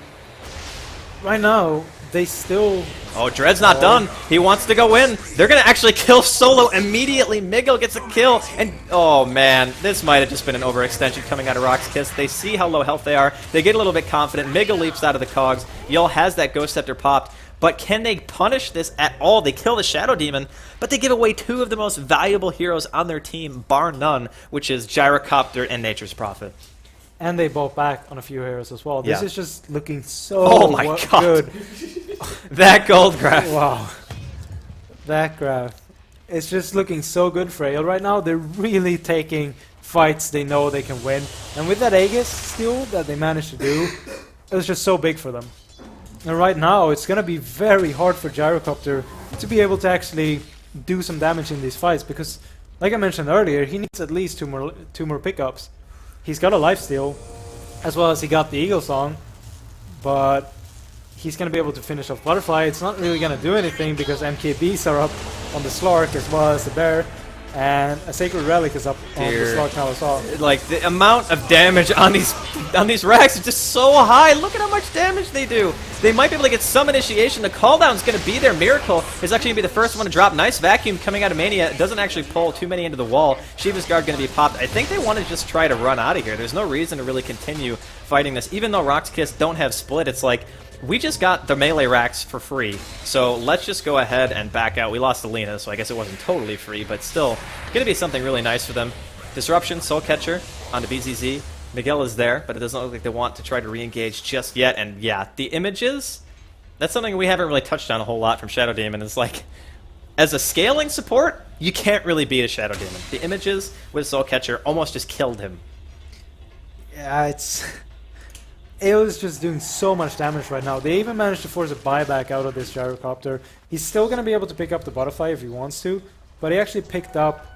Speaker 4: Right now, they still...
Speaker 3: Oh, Dread's not done. He wants to go in. They're going to actually kill Solo immediately. Miguel gets a kill. And, oh, man, this might have just been an overextension coming out of RoX.KIS. They see how low health they are. They get a little bit confident. Miguel leaps out of the cogs. Yul has that Ghost Scepter popped. But can they punish this at all? They kill the Shadow Demon, but they give away 2 of the most valuable heroes on their team, bar none, which is Gyrocopter and Nature's Prophet.
Speaker 4: And they bought back on a few heroes as well. This
Speaker 3: Yeah.
Speaker 4: is just looking so good.
Speaker 3: That gold graph.
Speaker 4: Wow. That graph. It's just looking so good for Ale right now. They're really taking fights they know they can win. And with that Aegis steal that they managed to do, it was just so big for them. And right now, it's going to be very hard for Gyrocopter to be able to actually do some damage in these fights. Because, like I mentioned earlier, he needs at least two more pickups. He's got a lifesteal, as well as he got the Eagle Song. But he's going to be able to finish off Butterfly. It's not really going to do anything because MKBs are up on the Slark as well as the Bear. And a Sacred Relic is up on the Slark now as well.
Speaker 3: Like, the amount of damage on these racks is just so high. Look at how much damage they do. They might be able to get some initiation. The cooldown's going to be there. Miracle is actually going to be the first one to drop. Nice vacuum coming out of Mania. It doesn't actually pull too many into the wall. Shiva's Guard going to be popped. I think they want to just try to run out of here. There's no reason to really continue fighting this. Even though RoX.KIS don't have split, it's like, we just got the melee racks for free, so let's just go ahead and back out. We lost Alina, so I guess it wasn't totally free, but still, going to be something really nice for them. Disruption, Soul Catcher onto BZZ. Miguel is there, but it doesn't look like they want to try to re-engage just yet. And yeah, the images, that's something we haven't really touched on a whole lot from Shadow Demon. It's like, as a scaling support, you can't really beat a Shadow Demon. The images with Soul Catcher almost just killed him.
Speaker 4: Yeah, it's... Ale is just doing so much damage right now. They even managed to force a buyback out of this Gyrocopter. He's still going to be able to pick up the Butterfly if he wants to, but he actually picked up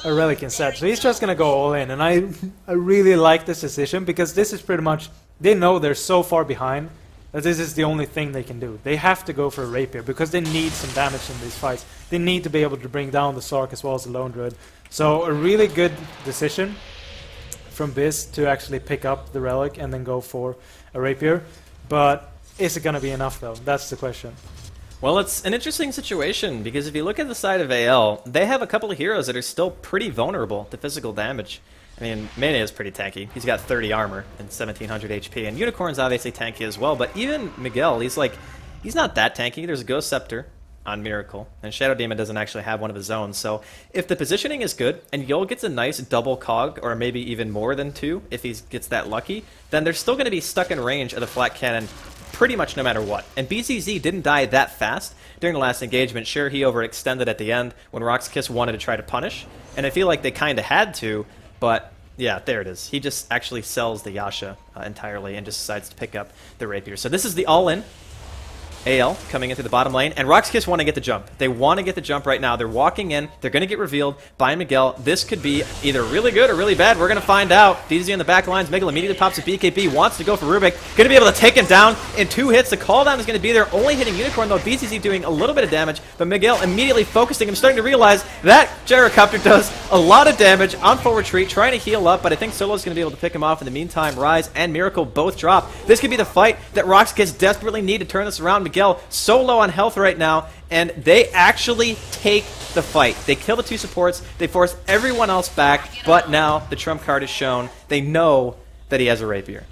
Speaker 4: a Relic instead. So he's just going to go all in, and I really like this decision because this is pretty much... They know they're so far behind that this is the only thing they can do. They have to go for a Rapier because they need some damage in these fights. They need to be able to bring down the Sark as well as the Lone Druid. So a really good decision from Biz to actually pick up the Relic and then go for a Rapier. But is it going to be enough, though? That's the question.
Speaker 3: Well, it's an interesting situation, because if you look at the side of AL, they have a couple of heroes that are still pretty vulnerable to physical damage. I mean, Mane is pretty tanky. He's got 30 armor and 1700 HP, and Unicorn's obviously tanky as well, but even Miguel, he's not that tanky. There's a Ghost Scepter on Miracle, and Shadow Demon doesn't actually have one of his own, so if the positioning is good, and Yul gets a nice double cog, or maybe even more than 2, if he gets that lucky, then they're still going to be stuck in range of the Flat Cannon pretty much no matter what. And BZZ didn't die that fast during the last engagement. Sure, he overextended at the end when RoX.KIS wanted to try to punish, and I feel like they kind of had to, but yeah, there it is. He just actually sells the Yasha entirely and just decides to pick up the Rapier. So this is the all-in. AL coming into the bottom lane, and RoX.KIS want to get the jump. They want to get the jump right now. They're walking in. They're going to get revealed by Miguel. This could be either really good or really bad. We're going to find out. DZ in the back lines. Miguel immediately pops a BKB. Wants to go for Rubik. Going to be able to take him down in 2 hits. The call down is going to be there. Only hitting Unicorn, though. BCC doing a little bit of damage, but Miguel immediately focusing him, starting to realize that Gyrocopter does a lot of damage on full retreat, trying to heal up, but I think Solo's going to be able to pick him off. In the meantime, Rise and Miracle both drop. This could be the fight that RoX.KIS desperately need to turn this around. Miguel so low on health right now, and they actually take the fight. They kill the 2 supports, they force everyone else back, but now the trump card is shown. They know that he has a Rapier.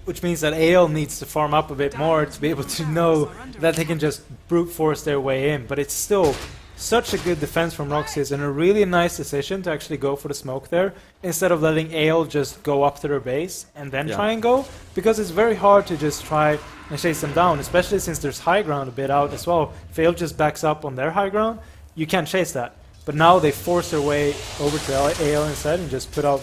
Speaker 4: Which means that AL needs to farm up a bit more to be able to know that they can just brute force their way in, but it's still such a good defense from RoX.KIS and a really nice decision to actually go for the smoke there instead of letting AL just go up to their base and then try and go, because it's very hard to just try and chase them down, especially since there's high ground a bit out as well. If AL just backs up on their high ground, you can't chase that. But now they force their way over to AL instead and just put out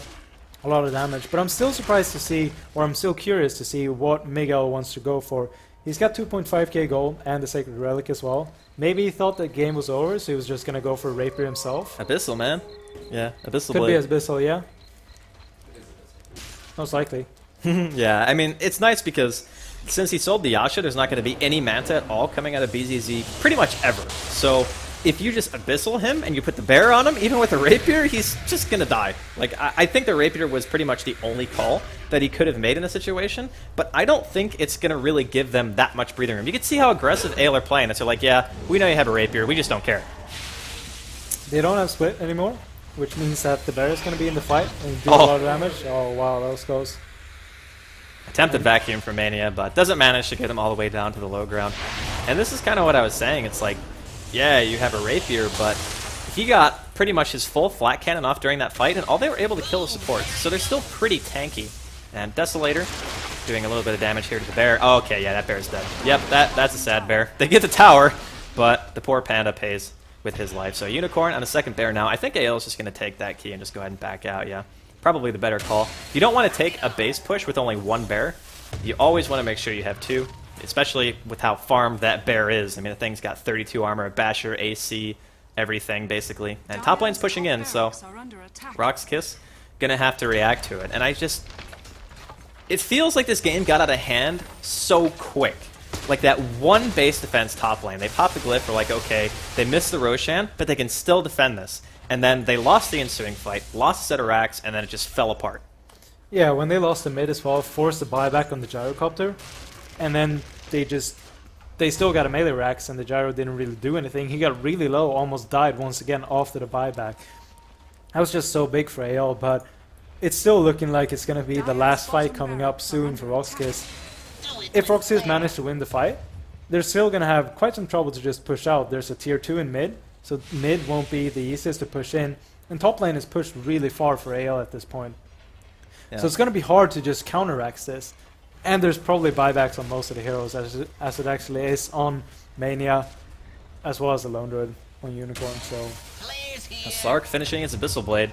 Speaker 4: a lot of damage. But I'm still surprised to see, or I'm still curious to see what Miguel wants to go for. He's got 2.5k gold and the Sacred Relic as well. Maybe he thought the game was over, so he was just going to go for Rapier himself.
Speaker 3: Abyssal, man. Yeah, Abyssal
Speaker 4: Could
Speaker 3: Blade.
Speaker 4: be Abyssal, yeah. Most likely.
Speaker 3: Yeah, I mean, it's nice because since he sold the Yasha, there's not going to be any Manta at all coming out of BZZ pretty much ever. So if you just Abyssal him and you put the Bear on him, even with a Rapier, he's just going to die. Like, I think the Rapier was pretty much the only call that he could have made in the situation, but I don't think it's going to really give them that much breathing room. You can see how aggressive AL are playing. It's like, yeah, we know you have a Rapier, we just don't care.
Speaker 4: They don't have split anymore, which means that the Bear is going to be in the fight and do a lot of damage. Oh, wow, that was close.
Speaker 3: Attempted vacuum for Mania, but doesn't manage to get him all the way down to the low ground. And this is kind of what I was saying. It's like, yeah, you have a Rapier, but he got pretty much his full flat cannon off during that fight, and all they were able to kill the supports. So they're still pretty tanky. And Desolator doing a little bit of damage here to the Bear. Oh, okay, yeah, that Bear's dead. Yep, that's a sad Bear. They get the tower, but the poor Panda pays with his life. So Unicorn on the second Bear now. I think AL is just going to take that key and just go ahead and back out, yeah. Probably the better call. You don't want to take a base push with only 1 Bear. You always want to make sure you have 2, especially with how farmed that Bear is. I mean, the thing's got 32 armor, Basher, AC, everything, basically. And top lane's pushing in, so RoX.KIS going to have to react to it. And it feels like this game got out of hand so quick. Like that 1 base defense top lane. They popped the glyph, we're like, okay, they missed the Roshan, but they can still defend this. And then they lost the ensuing fight, lost a set of racks, and then it just fell apart.
Speaker 4: Yeah, when they lost the mid as well, forced the buyback on the Gyrocopter, and then they still got a melee racks, and the Gyro didn't really do anything. He got really low, almost died once again after the buyback. That was just so big for AL, but it's still looking like it's going to be the last fight coming up soon for RoX.KIS. If RoX.KIS manage to win the fight, they're still going to have quite some trouble to just push out. There's a tier 2 in mid, so mid won't be the easiest to push in, and top lane is pushed really far for AL at this point. Yeah. So it's going to be hard to just counteract this. And there's probably buybacks on most of the heroes, as it actually is on Mania, as well as the Lone Druid on Unicorn. So
Speaker 3: Slark finishing his Abyssal Blade.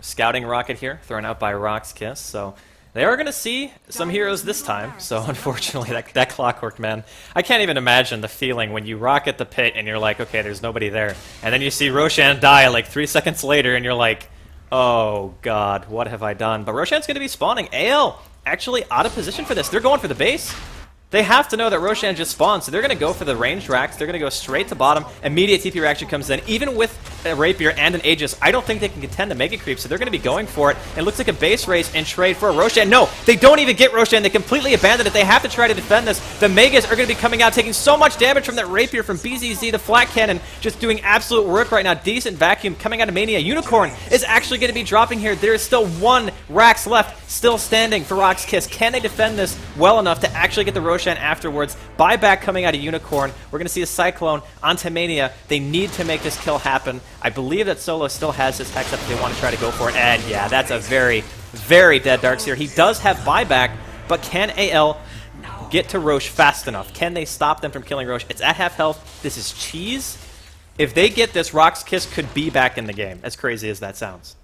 Speaker 3: Scouting Rocket here, thrown out by RoX.KIS. So they are going to see some heroes this time. So unfortunately, that Clockwork, man. I can't even imagine the feeling when you rocket the pit and you're like, okay, there's nobody there. And then you see Roshan die like 3 seconds later and you're like, oh god, what have I done? But Roshan's going to be spawning. AL actually out of position for this. They're going for the base. They have to know that Roshan just spawned, so they're going to go for the ranged racks. They're going to go straight to bottom. Immediate TP reaction comes in. Even with a Rapier and an Aegis, I don't think they can contend to make it creep, so they're going to be going for it. It looks like a base race and trade for a Roshan. No, they don't even get Roshan. They completely abandon it. They have to try to defend this. The Megas are going to be coming out, taking so much damage from that Rapier from BZZ. The flat cannon just doing absolute work right now. Decent vacuum coming out of Mania. Unicorn is actually going to be dropping here. There is still 1 Rax left, still standing for RoX.KIS. Can they defend this well enough to actually get the Roshan afterwards? Buyback coming out of Unicorn. We're going to see a Cyclone onto Mania. They need to make this kill happen. I believe that Solo still has his Hex up if they want to try to go for it. And yeah, that's a very, very dead Darkseer. He does have buyback, but can AL get to Roche fast enough? Can they stop them from killing Roche? It's at half health. This is cheese. If they get this, RoX.KIS could be back in the game, as crazy as that sounds.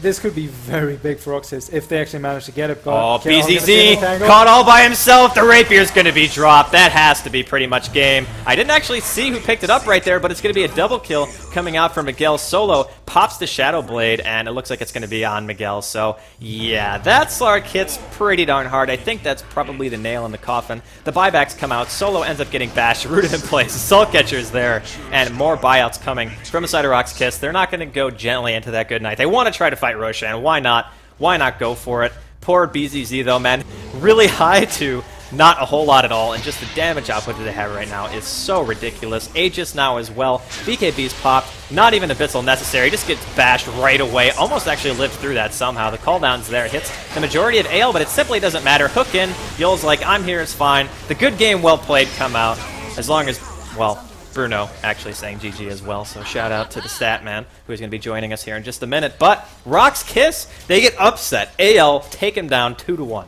Speaker 4: This could be very big for RoX.KIS if they actually manage to get it.
Speaker 3: Oh,
Speaker 4: But
Speaker 3: BZZ caught all by himself. The rapier's going to be dropped. That has to be pretty much game. I didn't actually see who picked it up right there, but it's going to be a double kill coming out from Miguel solo. Pops the Shadow Blade, and it looks like it's going to be on Miguel. So, yeah, that Slark hits pretty darn hard. I think that's probably the nail in the coffin. The buybacks come out. Solo ends up getting bashed, rooted in place. Soul Catcher's there, and more buyouts coming from the side of RoX.KIS. They're not going to go gently into that good night. They want to try to fight Roshan. Why not? Why not go for it? Poor BZZ, though, man. Really high to not a whole lot at all, and just the damage output that they have right now is so ridiculous. Aegis now as well. BKB's popped. Not even Abyssal necessary. Just gets bashed right away. Almost actually lived through that somehow. The cooldown's there. Hits the majority of Ale, but it simply doesn't matter. Hook in. Yul's like, I'm here, it's fine. The good game, well played, come out. As long as, well, Bruno actually saying GG as well, so shout out to the stat man who's going to be joining us here in just a minute. But RoX.KIS, they get upset. AL take him down 2-1.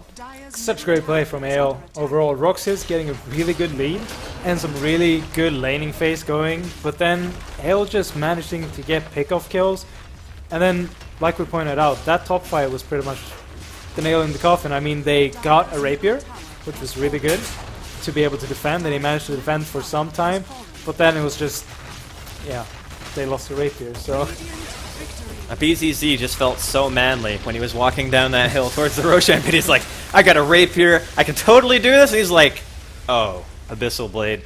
Speaker 4: Such great play from AL. Overall, RoX.KIS getting a really good lead and some really good laning phase going, but then AL just managing to get pick-off kills. And then, like we pointed out, that top fight was pretty much the nail in the coffin. I mean, they got a rapier, which was really good to be able to defend, and they managed to defend for some time, but then it was just, yeah, they lost the rapier, so...
Speaker 3: BZZ just felt so manly when he was walking down that hill towards the Roshan pit. He's like, I got a rapier, I can totally do this, and he's like, oh, Abyssal Blade,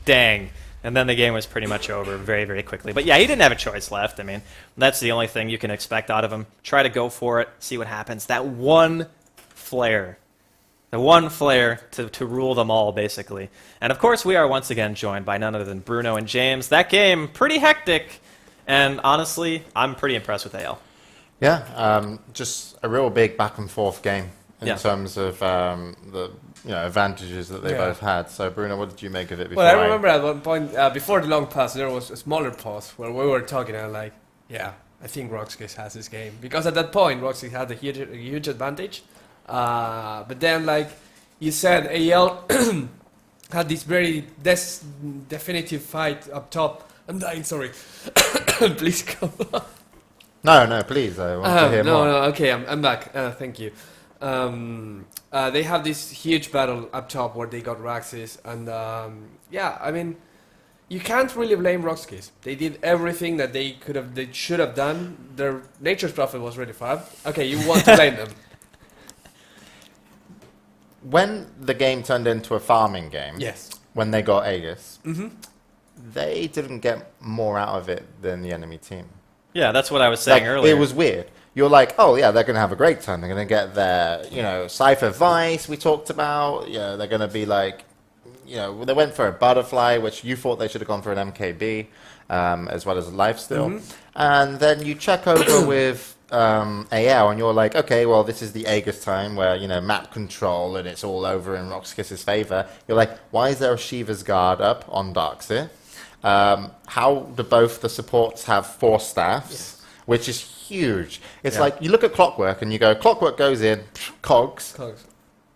Speaker 3: dang. And then the game was pretty much over very, very quickly. But yeah, he didn't have a choice left. I mean, that's the only thing you can expect out of him. Try to go for it, see what happens. That one flare. The one flare to rule them all, basically. And of course, we are once again joined by none other than Bruno and James. That game, pretty hectic. And honestly, I'm pretty impressed with AL.
Speaker 1: Yeah, just a real big back and forth game in terms of the advantages that they both had. So Bruno, what did you make of it before?
Speaker 2: Well, I remember at one point before the long pass, there was a smaller pause where we were talking and like, yeah, I think RoX.KIS has this game, because at that point RoX.KIS had a huge advantage. But then, like you said, AL had this very definitive fight up top. I'm dying, sorry. Please go on.
Speaker 1: No, please. I want to hear more.
Speaker 2: No, okay, I'm back. Thank you. They have this huge battle up top where they got RoX.KIS, and yeah, I mean, you can't really blame RoX.KIS. They did everything that they should have done. Their Nature's Prophet was really fab. Okay, you want to blame them.
Speaker 1: When the game turned into a farming game,
Speaker 2: Yes.
Speaker 1: when they got Aegis,
Speaker 2: Mm-hmm.
Speaker 1: they didn't get more out of it than the enemy team.
Speaker 3: Yeah, that's what I was saying earlier.
Speaker 1: It was weird. You're like, oh yeah, they're going to have a great time. They're going to get their, Cypher Vice we talked about. They're going to be like, they went for a Butterfly, which you thought they should have gone for an MKB, as well as a Lifesteal.
Speaker 2: Mm-hmm.
Speaker 1: And then you check over with AL, and you're like, okay, well, this is the Aegis time where, map control, and it's all over in RoX.KIS's favor. You're like, why is there a Shiva's Guard up on Darkseer? How do both the supports have 4 staffs, which is huge. It's like, you look at Clockwork and you go, Clockwork goes in, cogs.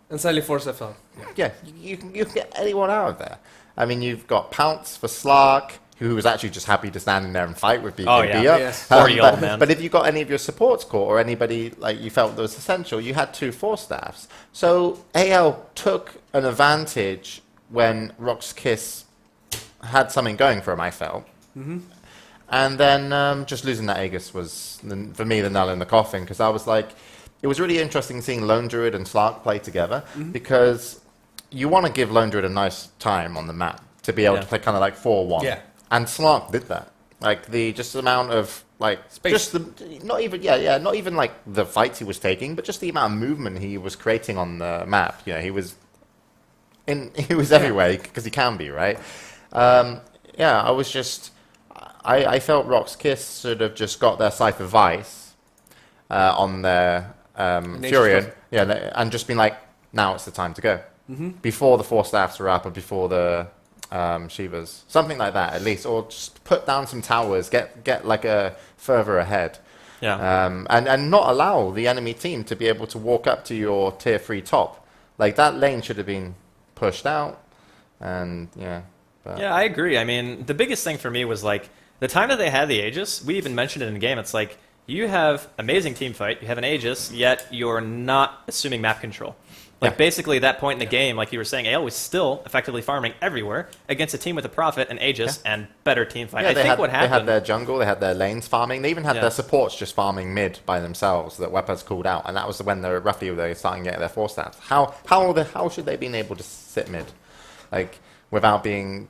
Speaker 2: And suddenly force FL.
Speaker 1: Yeah, you can get anyone out of there. I mean, you've got Pounce for Slark, who was actually just happy to stand in there and fight with BKB
Speaker 3: Oh, yeah.
Speaker 1: up.
Speaker 2: Yes.
Speaker 1: But if you got any of your supports caught or anybody like you felt that was essential, you had 2 4 staffs. So AL took an advantage when RoX.KIS had something going for him, I felt.
Speaker 2: Mm-hmm.
Speaker 1: And then just losing that Aegis was, for me, the nail in the coffin, because I was like, it was really interesting seeing Lone Druid and Slark play together, because you want to give Lone Druid a nice time on the map to be able to play kind of like 4-1.
Speaker 2: Yeah.
Speaker 1: And Slark did that. Like, just the amount of, like,
Speaker 2: space.
Speaker 1: not even like the fights he was taking, but just the amount of movement he was creating on the map. He was everywhere, because he can be, right? I was just, I felt RoX.KIS sort of just got their Cypher Vice on their Furion, and just been like, now it's the time to go. Mm-hmm. Before the 4 staffs are up, or before the Shivas, something like that at least, or just put down some towers, get like a further ahead, and not allow the enemy team to be able to walk up to your tier 3 top. Like, that lane should have been pushed out, and yeah. But
Speaker 3: Yeah, I agree. I mean, the biggest thing for me was like the time that they had the Aegis. We even mentioned it in the game. It's like you have amazing team fight, you have an Aegis, yet you're not assuming map control. Like
Speaker 1: Yeah.
Speaker 3: basically at that point in the game, like you were saying, AL was still effectively farming everywhere against a team with a Prophet, an Aegis, and better team fight.
Speaker 1: yeah,
Speaker 3: I
Speaker 1: they
Speaker 3: think
Speaker 1: had,
Speaker 3: what
Speaker 1: they had
Speaker 3: happened.
Speaker 1: their jungle, they had their lanes farming, they even had
Speaker 3: Yeah.
Speaker 1: their supports just farming mid by themselves that Weapons called out, and that was when they were starting to get their 4 stats. How should they been able to sit mid, like without being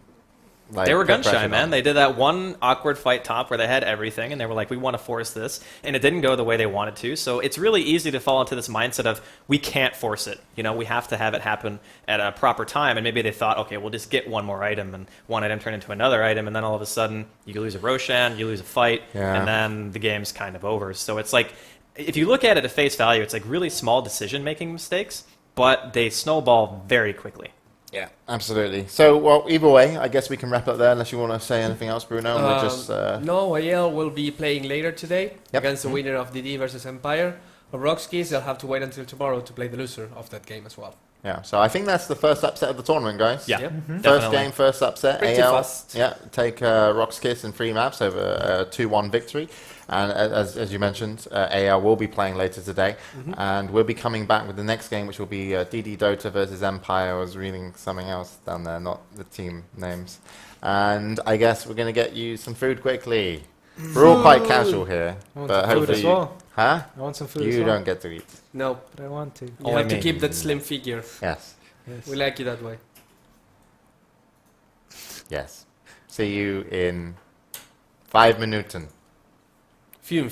Speaker 1: like
Speaker 3: They were
Speaker 1: put
Speaker 3: gun
Speaker 1: pressure
Speaker 3: shy, man.
Speaker 1: on?
Speaker 3: They did that one awkward fight top where they had everything, and they were like, we want to force this, and it didn't go the way they wanted to. So it's really easy to fall into this mindset of, we can't force it. You know, we have to have it happen at a proper time, and maybe they thought, okay, we'll just get one more item, and one item turned into another item, and then all of a sudden, you lose a Roshan, you lose a fight,
Speaker 1: Yeah.
Speaker 3: and then the game's kind of over. So it's like, if you look at it at face value, it's like really small decision-making mistakes, but they snowball very quickly.
Speaker 1: Yeah, absolutely. So, well, either way, I guess we can wrap up there unless you want to say anything else, Bruno. We're just
Speaker 2: No, AL will be playing later today
Speaker 1: Yep.
Speaker 2: against the winner of DD versus Empire. For RoX.KIS, they'll have to wait until tomorrow to play the loser of that game as well.
Speaker 1: yeah. So I think that's the first upset of the tournament, guys.
Speaker 3: Yeah,
Speaker 2: Yep.
Speaker 1: First
Speaker 3: definitely.
Speaker 1: game, first upset.
Speaker 2: Pretty
Speaker 1: AL,
Speaker 2: fast.
Speaker 1: yeah, take RoX.KIS in 3 maps over a 2-1 victory. And as you mentioned, AL will be playing later today. And we'll be coming back with the next game, which will be DD Dota versus Empire. I was reading something else down there, not the team names. And I guess we're going to get you some food quickly. We're all quite casual here.
Speaker 4: I want
Speaker 1: But
Speaker 4: some food
Speaker 1: hopefully
Speaker 4: as well.
Speaker 1: Huh?
Speaker 4: I want some food as
Speaker 1: You
Speaker 4: well.
Speaker 1: don't get to eat.
Speaker 2: No,
Speaker 4: But I want to.
Speaker 2: you
Speaker 3: Only
Speaker 2: have to
Speaker 3: me.
Speaker 2: keep that slim figure.
Speaker 1: Yes.
Speaker 4: Yes.
Speaker 2: We like you that way.
Speaker 1: Yes. See you in 5 minutes.
Speaker 2: Fume.